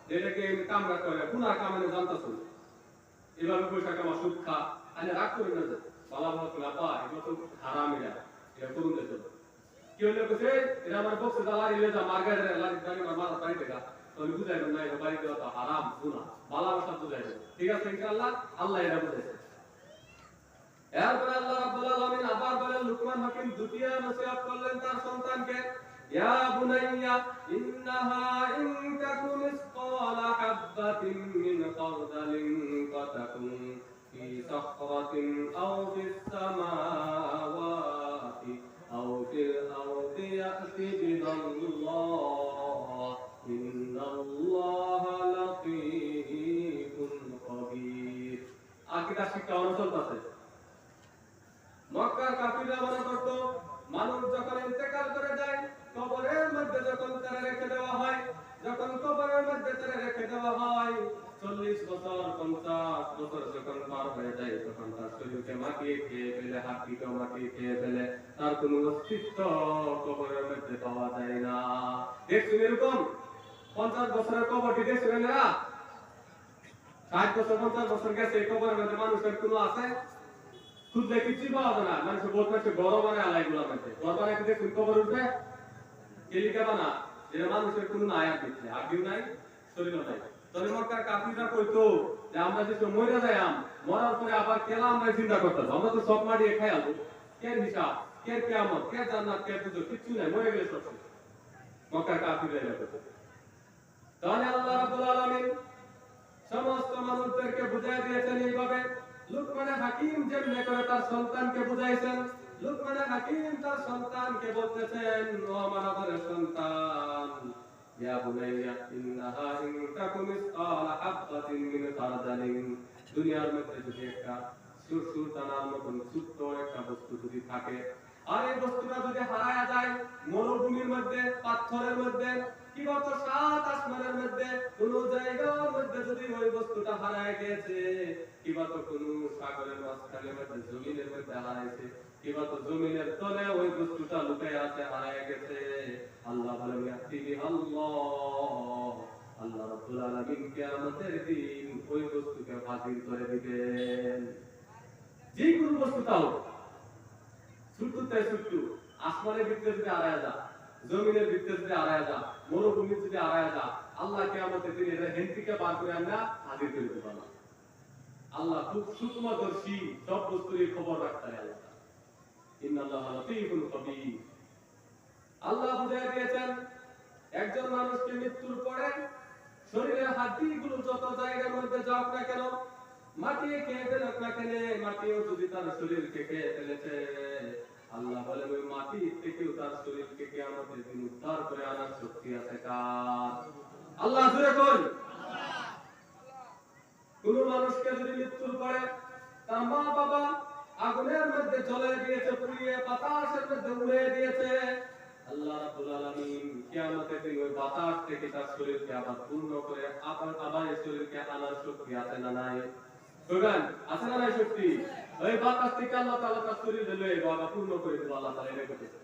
যেটাকে কামরা করে গুনাহ কামানে জানতাছ এভাবে পয়সা কামা সুদ খা আরে রাগ করে না যে বাবা বলতো আপা এগুলো তো হারাম এটা করুন যেত কি হলো কইছে এটা আমার বক্স দালার ইলে যা মার্গারে লাগি গাড়ি মার বাড়ি দেখা তো আমি বুঝাই না এটা বাড়ি দেওয়া তো হারাম গুনাহ বালা ভাষা বুঝাই ঠিক আছে ইনশাআল্লাহ আল্লাহ এটা বুঝাইছে এরপর আল্লাহ রাব্বুল আলামিন আবার বলেন লুকমান হাকিম দ্বিতীয় নসিহত করলেন তার সন্তানকে ইয়া বুনাইয়া ইন্নাহা ইন তাকুন মিসকালা হাববাতিন মিন খারদালিন ফাতাকুন ফি সাখরাতিন আও ফিস সামাওয়াতি আও ফিল আরদি ইয়াতি বিল্লাহ ইন্নাল্লাহা লাতীফুন খাবীর আকিদা শিক্ষা অনুসরণ আছে মক্কার কাফিররা মনে করত মানুষ যখন ইন্তেকাল করে যায় কবরের মধ্যে যখন তারা রেখে দেওয়া হয় যখন কবরের মধ্যে তারা রেখে দেওয়া হয় 40 বছর 50 বছর যখন পার হয়ে যায় তখন তার শরীরকে মাটিয়ে খেয়ে ফেলে হাড়টিকে মাটিয়ে খেয়ে ফেলে তার কোনো অস্তিত্ব কবরের মধ্যে পাওয়া যায় না দেখছেন এরকম 50 বছরের কবরটি দেখছেন না 60 বছর 50 বছর গেছে কবরের মধ্যে মানুষের কোনো আছে খুঁজলে কিছু পাওয়া যায় না মানুষ বলতে গরম মানে আলাইগুলো মধ্যে গরম মানে দেখুন কবর উঠবে কেলিকা বানা যেটা মানুষের কোনো নাই আর দিচ্ছে আগে নাই শরীরও নাই তবে মক্কার কাফিররা কইতো যে আমরা যে মরে যাইম মরার পরে আবার কেলা আমরা চিন্তা করতাম আমরা তো সব মাটি খাই আলবো কেন হিসাব কেন কিয়ামত কে জান্নাত কে দুজো কিছু নাই মরে গেলে সব মক্কার কাফিররা এটা কইতো তাহলে আল্লাহ রাব্বুল আলামিন সমস্ত মানুষদেরকে বুঝাই দিয়েছেন এইভাবে লুকমান হাকিম যেমনি করে তার সন্তানকে বুঝাইছেন লুকমান হাকিম তার সন্তানকে বলতেছেন ও আমার আদরের সন্তান ইয়া বুনাইয়া ইন্নাহা ইন তাকুম মিসকালা হাববাতিন মিন খারদালিন দুনিয়ার মধ্যে যদি একটা সুরসুর দানার মতন ছোট্ট একটা বস্তু যদি থাকে আর এই বস্তুটা যদি হারায়া যায় মরুভূমির মধ্যে পাথরের মধ্যে কিংবা তো সাত আসমানের মধ্যে কোন জায়গার মধ্যে যদি ওই বস্তুটা হারায় গেছে কিংবা তো কোন সাগরের মাঝখানের মধ্যে জমিনের মধ্যে হারাইছে কিংবা তো জমিনের তলে ওই বস্তুটা লুকায় আছে হারায় গেছে আল্লাহ বলেন ইয়াতিবি আল্লাহ আল্লাহ রাব্বুল আলামিন কিয়ামতের দিন ওই বস্তুকে হাজির করে দিবেন যে কোন বস্তুটা হোক ছোটতে ছোট আসমানের ভিতরে যদি হারায় যায় জমিনের ভিতরে যদি হারায় যায় মরুভূমিতে যদি হারায় যায় আল্লাহ কিয়ামতের দিন এটা হেন্তিকে বার করে আমরা হাজির করে দেব আল্লাহ খুব সূক্ষ্মদর্শী সব বস্তুর খবর রাখতে আল্লাহ ইন্নাল্লাহা লাতীফুন খাবীর আল্লাহ বুঝাই দিয়েছেন একজন মানুষকে মৃত্যুর পরে শরীরের হাড়গুলো যত জায়গার মধ্যে যাক না কেন মাটি খেয়ে ফেলুক না কেন মাটিও যদি তার শরীরকে খেয়ে ফেলেছে আল্লাহ বলেন ওই মাটি থেকেও তার শরীরকে কিয়ামতের দিন উদ্ধার করে আনার শক্তি আছে কার আল্লাহ জোরে বল কোন মানুষকে যদি মৃত্যুর পরে তার মা বাবা আগুনের মধ্যে জ্বলে দিয়েছে পুড়িয়ে বাতাসের মধ্যে উড়ে দিয়েছে আল্লাহ রাব্বুল আলামিন কিয়ামতের দিন ওই বাতাস থেকে তার শরীরকে আবার পূর্ণ করে আবার এই শরীরকে আনার শক্তি আছে না নাই বুঝলেন আছে না নাই সত্যি ওই বাতাস থেকে আল্লাহ তাআলা তার শরীরে লয়ে বাবা পূর্ণ করে দেব আল্লাহ তাআলা এটা করতেছে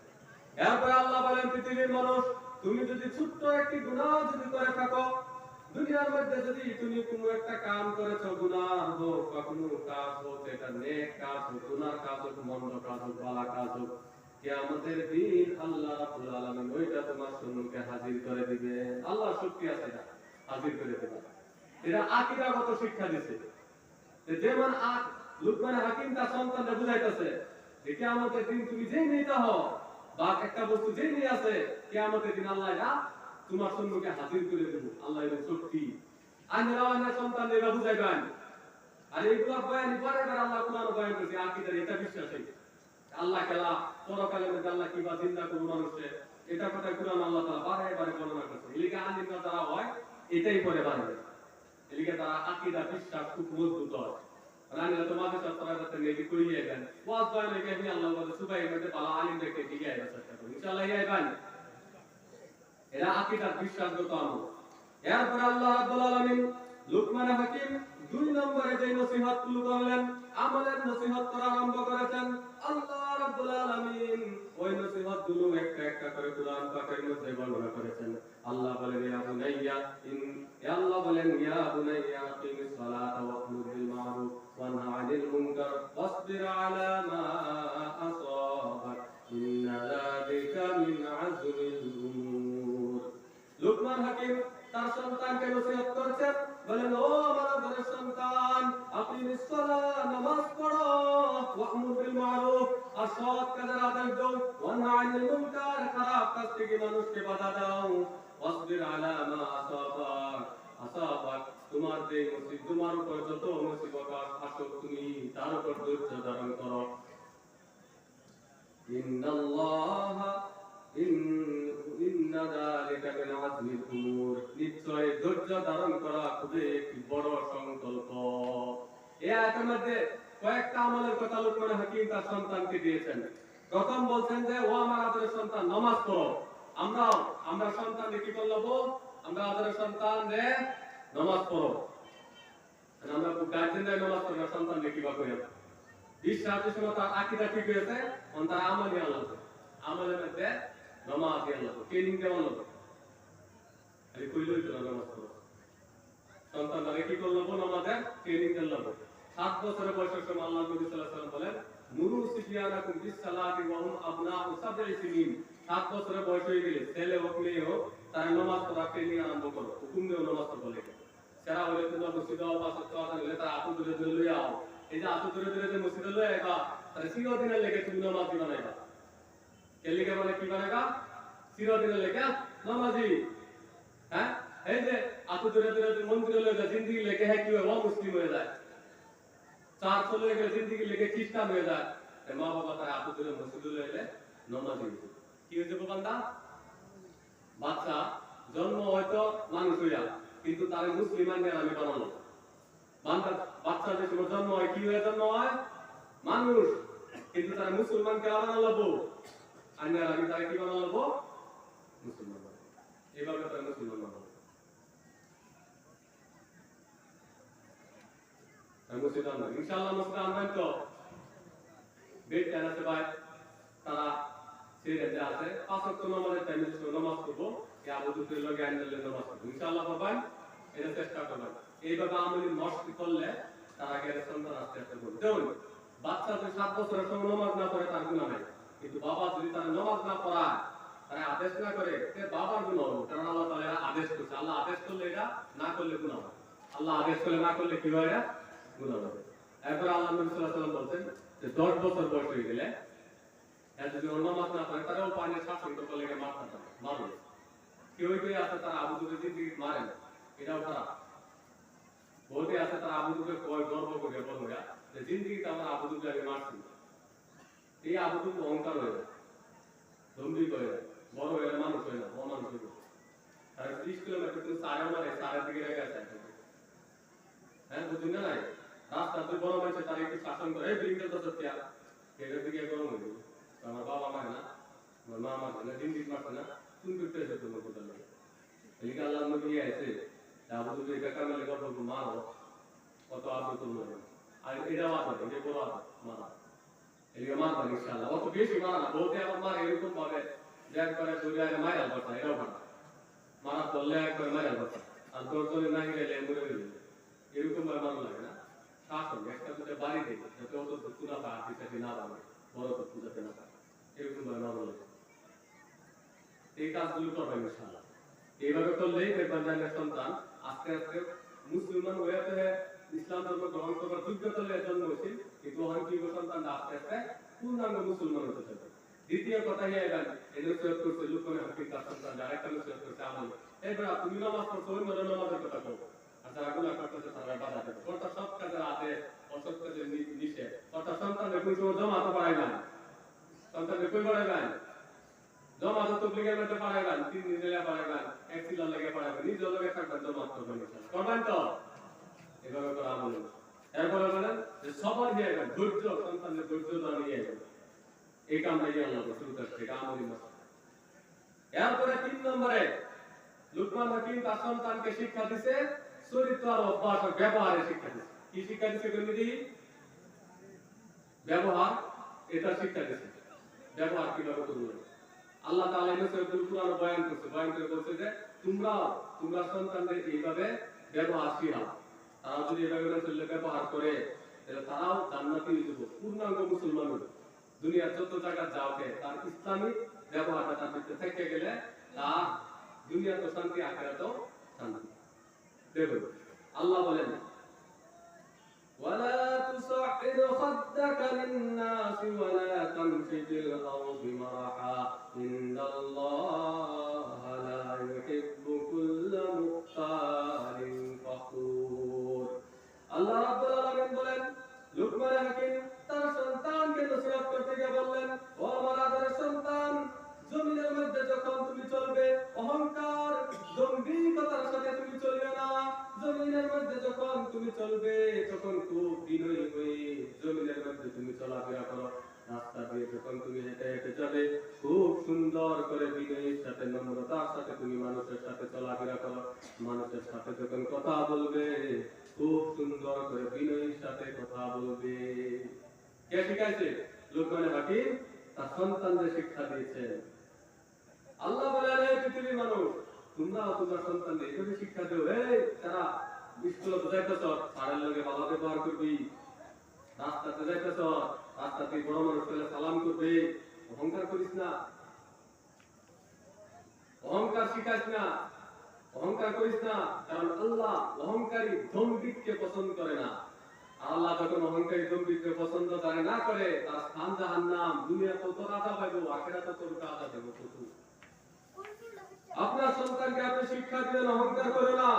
এরপরে আল্লাহ বলেন পৃথিবীর মানুষ তুমি যদি ছোট্ট একটি গুনাহ যদি করে থাকো দুনিয়ার মধ্যে যদি তুমি কোনো একটা কাম করেছো গুনাহ হোক বা কোনো কাজ হোক এটা নেক কাজ হোক গুনাহ কাজ হোক মন্দ কাজ হোক ভালো কাজ হোক কিয়ামতের দিন আল্লাহ রাব্বুল আলামিন ওইটা তোমার সম্মুখে হাজির করে দিবে আল্লাহ শক্তি আছে না হাজির করে দেবে এটা আকীদাগত শিক্ষা দিয়েছে যেমন লুকমান হাকিম তার সন্তানকে বুঝাইতেছে যে কিয়ামতের দিন তুমি যেই নেতা হও বা একটা বস্তু যেই নিয়ে আছে কিয়ামতের দিন আল্লাহ এটা তোমার সম্মুখে হাজির করে দেব আল্লাহ এর শক্তি আনরাওয়ানের সন্তান এরা বুঝাইবেন আর এইগুলা বয়ান বারবার আল্লাহ কোরআন বয়ান করেছে আকীদার এটা বিশ্বাস আছে আল্লাহ খেলা পরকালের মধ্যে আল্লাহ কিবা চিন্তা করবে মানুষে এটা কথা কোরআন আল্লাহ তাআলা বারবার বর্ণনা করেছে এলিকা আলিমরা যারা হয় এটাই পরে বারবার এলিকা তারা আকীদা বিশ্বাস খুব মজবুত হয় রানিলা তোমাদের সত্তরা করতে নেকি কইয়ে গেল ওয়াজ বয়ান লেগে আমি আল্লাহ বলে সুবাই মধ্যে ভালো আলিম দেখে ঠিক আছে চেষ্টা করুন ইনশাআল্লাহ ইয়াইবান এরা আকীদার বিশ্বাসগত আমল এরপর আল্লাহ রাব্বুল আলামিন লুকমান হাকিম 2 নম্বরে যে নসিহত শুরু করলেন আমলের নসিহত করা আরম্ভ করেছেন আল্লাহ রাব্বুল আলামিন ওই নসিহত গুলো একটা একটা করে কুরআন পাকের মধ্যে বর্ণনা করেছেন আল্লাহ বলেন ইয়া বুনাইয়া আল্লাহ বলেন ইয়া বুনাইয়া আকিমিস সালাতা ওয়া'মুর বিল মা'রুফ ওয়া নাহি আনিল মুনকার ওয়াসবির আলা মা আসাবাক ইন্না যালিকা মিন আযমিল উমুর লুকমান হাকিম তার সন্তানকে নসিহত করছেন বলেন ও আমার ঘরের সন্তান আপনি নিশ্চয় নামাজ পড়ো ওয়া'মুর বিল মা'রুফ আর সৎ কাজের আদেশ দাও ওয়া নাহি আনিল মুনকার খারাপ কাজ থেকে মানুষকে বাধা দাও ওয়াসবির আলা মা আসাবাক তোমার যে মুসিবত তোমার উপর যত মুসিবত আসুক তুমি তার উপর ধৈর্য ধারণ করো ইন্নাল্লাহা ইন্না যালিকা মিন আযমিল উমুর নিশ্চয় ধৈর্য ধারণ করা খুবই একটি বড় সংকল্প এই আয়াতের মধ্যে কয়েকটা আমলের কথা লুকমান হাকিম তার সন্তানকে দিয়েছেন প্রথম বলছেন যে ও আমার আদরের সন্তান নামাজ পড়ো আমরা সন্তানকে কি করব আমরা আদরের সন্তান রে নামাজ পড়ো আমরা গার্জেনরা নামাজ পড়ো সন্তানকে কিভাবে করি বিশ্বাসের সময় তার আকীদা ঠিক হয়েছে অন তার আমল আল্লাহ আমলের মধ্যে নামাজ আল্লাহ ট্রেনিং দেওয়া আল্লাহ এই কইলই তো নামাজ পড়ো সন্তানকে কি করব নামাজের ট্রেনিং দিলাম 7 বছরের বয়সের সময় আল্লাহ নবী সাল্লাল্লাহু আলাইহি ওয়াসাল্লাম বলেন মুরু সিবিয়ানাকুম বিস সালাতি ওয়া হুম আবনাউ সাবঈ সিনিন 7 বছরের বয়স হয়ে গেলে ছেলে হোক মেয়ে হোক তার নামাজ পড়া ট্রেনিং আরম্ভ করো হুকুম দেও নামাজ পড়তে লাগে সারা হলে তো মসজিদে আও পাঁচ ওয়াক্ত আযান হলে তার আপু ধরে ধরে লইয়া আও এই যে আপু ধরে ধরে যে মসজিদে লইয়া আইবা তার চিরদিনের লেগে তুমি নামাজ বানাইবা কেলিকে বলে কি বানাইবা চিরদিনের লেগে নামাজি হ্যাঁ এই যে আপু ধরে ধরে মন্দিরে লইয়া জিন্দেগি লেগে হ্যাঁ কি হয় ও মুসলিম হয়ে যায় চার চলে গেলে জিন্দেগি লেগে খ্রিস্টান হয়ে যায় মা বাবা তার আপু ধরে মসজিদে লইলে নামাজি কি হয়েছে বান্দা বাচ্চা জন্ম হয়তো মানুষ হইয়া কিন্তু তার মুসলিমানের আমি বানানো বাচ্চা যে সময় জন্ম হয় কি হয়ে জন্ম হয় মানুষ কিন্তু তার মুসলমানকে বানাবো আমি তাকে কি বানাবো মুসলমান এইভাবে তার মুসলমান বানাবো মুসলমান ইনশাআল্লাহ মুসলমান তো বেদ আছে ভাই তারা সিরিয়াতে আছে 5 ওয়াক্ত নামাজের টাইমে নামাজ পড়বো ইয়া বুঝতে লাগে আইনালে নামাজ পড়বো ইনশাআল্লাহ পাবেন এটা চেষ্টা করবেন এইভাবে আমলি মস্তি করলে তার আগে সন্তান আস্তে আস্তে করবে দেখুন বাচ্চা যদি 7 বছরের সময় নামাজ না পড়ে তার গুনাহ নাই কিন্তু বাবা যদি তার নামাজ না পড়ায় তারা আদেশ না করে সে বাবার গুনাহ হবে কারণ আল্লাহ তাআলা আদেশ করেছে আল্লাহ আদেশ করলে এটা না করলে গুনাহ হবে আল্লাহ আদেশ করলে না করলে কি হয় এটা গুনাহ হবে এরপর আল্লাহ নবী সাল্লাল্লাহু আলাইহি ওয়াসাল্লাম বলেন যে 10 বছর বয়স হয়ে গেলে যদি নামাজ না পড়ে তারাও পানির শাসন করতে লেগে মারবে কেউ কেউ আছে তারা আবু দুকে জিন্দিগি মারে না এটাও খারাপ বহুতে আছে তারা আবু দুকে গর্ব করে বলবো যে জিন্দিগিতে আমার আবু দুকে আমি মারছি এই আবু দুকে অহংকার হয়ে যায় ধমকি করে বড় হয়ে মানুষ হয় না অমানুষ হয়ে যায় আর 30 কিলোমিটার তুমি সাড়ে মারে সাড়ের দিকে রেখে আছে হ্যাঁ বুঝুন না নাই রাস্তা তুই বড় মানুষ তারা একটু শাসন করে এই বিল্ডিং তো সত্যি এর দিকে গরম হয়ে যাবে আমার বাবা মারে না আমার মা মারে না জিন্দিগি মারছে না তুমি করতে এসে তোমার কোথাও লাগে এদিকে আল্লাহ নবী আছে আবু দুকে একা কামে লেগে মারো কত আদর করলো আর এটা মারবে, এটা বড় মারা এদিকে মারবে ইনশাআল্লাহ। অত বেশি মারা না, বলতে আমার মার এরকম ভাবে যে একবারে দৌড়ে মারা কথা, এটাও না মারা ধরলে একবারে মারা কথা, আর দৌড় না গেলে মরে গেলে এরকম ভাবে মারা লাগে না। শাসন একটা দুটো বাড়ি দেবে যাতে অত পুরা পা পিছাতে না লাগে, বড় তো পূজাতে না পারে, এরকম ভাবে মারা লাগে। এই কাজগুলো করবেন ইনশাআল্লাহ। এইভাবে করলেই দেখবেন যে সন্তান আস্তে আস্তে মুসলমান হয়ে ইসলাম ধর্ম গ্রহণ করার যোগ্যতা জন্ম হয়েছিল, কিন্তু অহংকৃত সন্তান আস্তে আস্তে পূর্ণাঙ্গ মুসলমান হতে থাকবে। দ্বিতীয় কথা এলেন এই নসিহত করছে লুকমানের হাকিম তার সন্তান আরেকটা নসিহত করছে আমল, এই বেড়া তুমি নামাজ পড়ছো ওই মনে নামাজের কথা বলো, আর যারা গুনাহ করতেছে তারা বাধা দেবে, ওটা সব কাজের আদেশ অসৎ কাজের নিষেধ, ওটা সন্তানের কোনো সময় জমা তো বাড়াইবেন, সন্তানের কই বাড়াইবেন জমা তো তবলিগের মধ্যে বাড়াইবেন, 3 দিন লেগে বাড়াইবেন, এক সিলা লেগে বাড়াইবেন, নিজে লেগে থাকবেন, জমা করবেন করবেন তো এভাবে করা আমল। এরপরে বলেন যে সবার দিয়ে ধৈর্য, সন্তানের ধৈর্য দাঁড়িয়ে এই কামটা আল্লাহ শুরু করছে, এটা আমলের মতো। এরপরে 3 নম্বরে লুকমান হাকিম তার সন্তানকে শিক্ষা দিছে চরিত্র আর অভ্যাস আর ব্যবহারের শিক্ষা দিছে। কি শিক্ষা দিছে কমিটি? ব্যবহার, এটা শিক্ষা দিছে। ব্যবহার কিভাবে করবে আল্লাহ তাআলা এই সূরাতুল কুরআন বয়ান করছে, বয়ান করে বলছে যে তোমরা সন্তানদের এইভাবে ব্যবহার শিখাও, তারা যদি এইভাবে চলে ব্যবহার করে তাহলে তারাও জান্নাতি হবে, পূর্ণাঙ্গ মুসলমান হবে। দুনিয়ার যত জায়গা যাওকে তার ইসলামিক ব্যবহারটা তার ভিতরে থেকে গেলে তার দুনিয়াতে শান্তি, আখিরাতেও শান্তি দেবে। আল্লাহ বলেন ولا تصعد خدك للناس ولا تمش في الأرض مرحا إن الله لا يحب كل مختال فخور। আল্লাহ রাব্বুল আলামিন বলেন লুকমান হাকিম তার সন্তানকে নসিহত করতে গিয়ে বললেন, ও আমার আদরের সন্তান, জমিনের মধ্যে যখন তুমি চলবে অহংকার জম্বিকতার সাথে তুমি চলবে না। জমিনের মধ্যে যখন তুমি চলবে তখন খুব বিনয়ী হয়ে জমিনের মধ্যে তুমি চলাফেরা করো। রাস্তা দিয়ে যখন তুমি হেঁটে হেঁটে যাবে খুব সুন্দর করে বিনয়ের সাথে, নম্রতার সাথে তুমি মানুষের সাথে চলাফেরা করো। মানুষের সাথে যখন কথা বলবে খুব সুন্দর করে বিনয়ের সাথে কথা বলবে। কে শিখাইছে? লুকমান হাকিম তার সন্তানদের শিক্ষা দিয়েছে। আল্লাহ বলেন হে পৃথিবীর মানুষ, তোমরা তোমার সন্তানদের এইভাবে শিক্ষা দিও, এই তারা স্কুলে যাইতেছ তাদের লগে ভালো ব্যবহার করবি, রাস্তাতে যাইতেছ রাস্তাতে বড় মানুষ পেলে সালাম করবে, অহংকার করিস না, অহংকার শিখাইস না, অহংকার করিস না, কারণ আল্লাহ অহংকারী দম্ভিককে পছন্দ করে না। আল্লাহ যখন অহংকারী দম্ভিককে পছন্দ করে না করে তার স্থান জাহান্নাম, দুনিয়া কত রাজা পাইবো, আখিরাতে তোর রাজা দেব কত। আপনার সন্তানকে আপনি শিক্ষা দিবেন অহংকার করে না।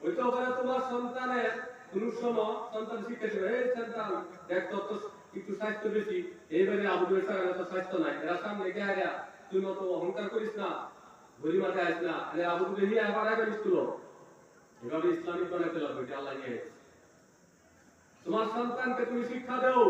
ওইটা বলে তোমার সন্তানের কোন সময় সন্তান শিক্ষা দিবে, এই সন্তান দেখ তোর তো একটু স্বাস্থ্য বেশি, এইবারে আবু বকর এত স্বাস্থ্য নাই, এরা সামনে গিয়ে আয়া তুই মতো অহংকার করিস না, ঘড়ি মাথায় আস না, আরে আবু বকর হিয়া পাড়াবে স্কুল, এভাবে ইসলামিক বানাতে লাগবে, এটা আল্লাহ নিয়ে গেছে। তোমার সন্তানকে তুমি শিক্ষা দাও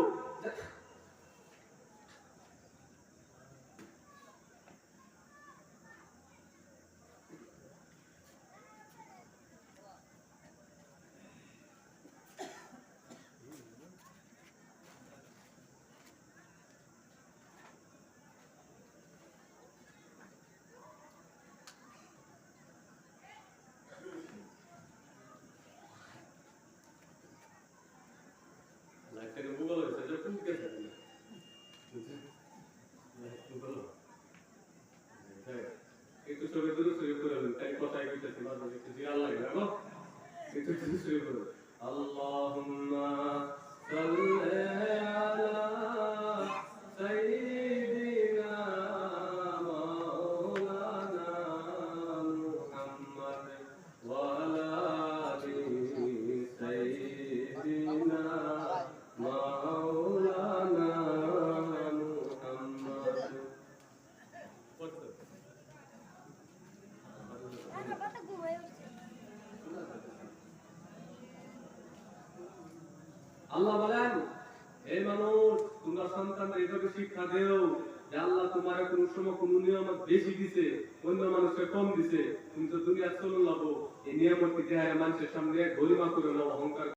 একটু ছবি দূরে ছবি করে তাই কথাই কইতেছি মাঝে একটু জিয়াল লাগে না, একটু দূরে ছবি করে আল্লাহুম্মা সাল্লি আলা সাইয়্যিদিনা মাওলানা মুহাম্মদ ওয়া আলা আলি সাইয়্যিদিনা মাওলানা মুহাম্মদ। আল্লাহ বলেন এই মানুষ তোমরা সন্তানদের এইভাবে শিক্ষা দেও যে আল্লাহ তোমার কোন সময় কোন নিয়ামত বেশি দিছে, অন্য মানুষকে কম দিছে, তুমি তো দুনিয়া চলন লাগো, এই নিয়ামতকে দেহায় মানুষের সামনে গরিমা করে নাও, অহংকার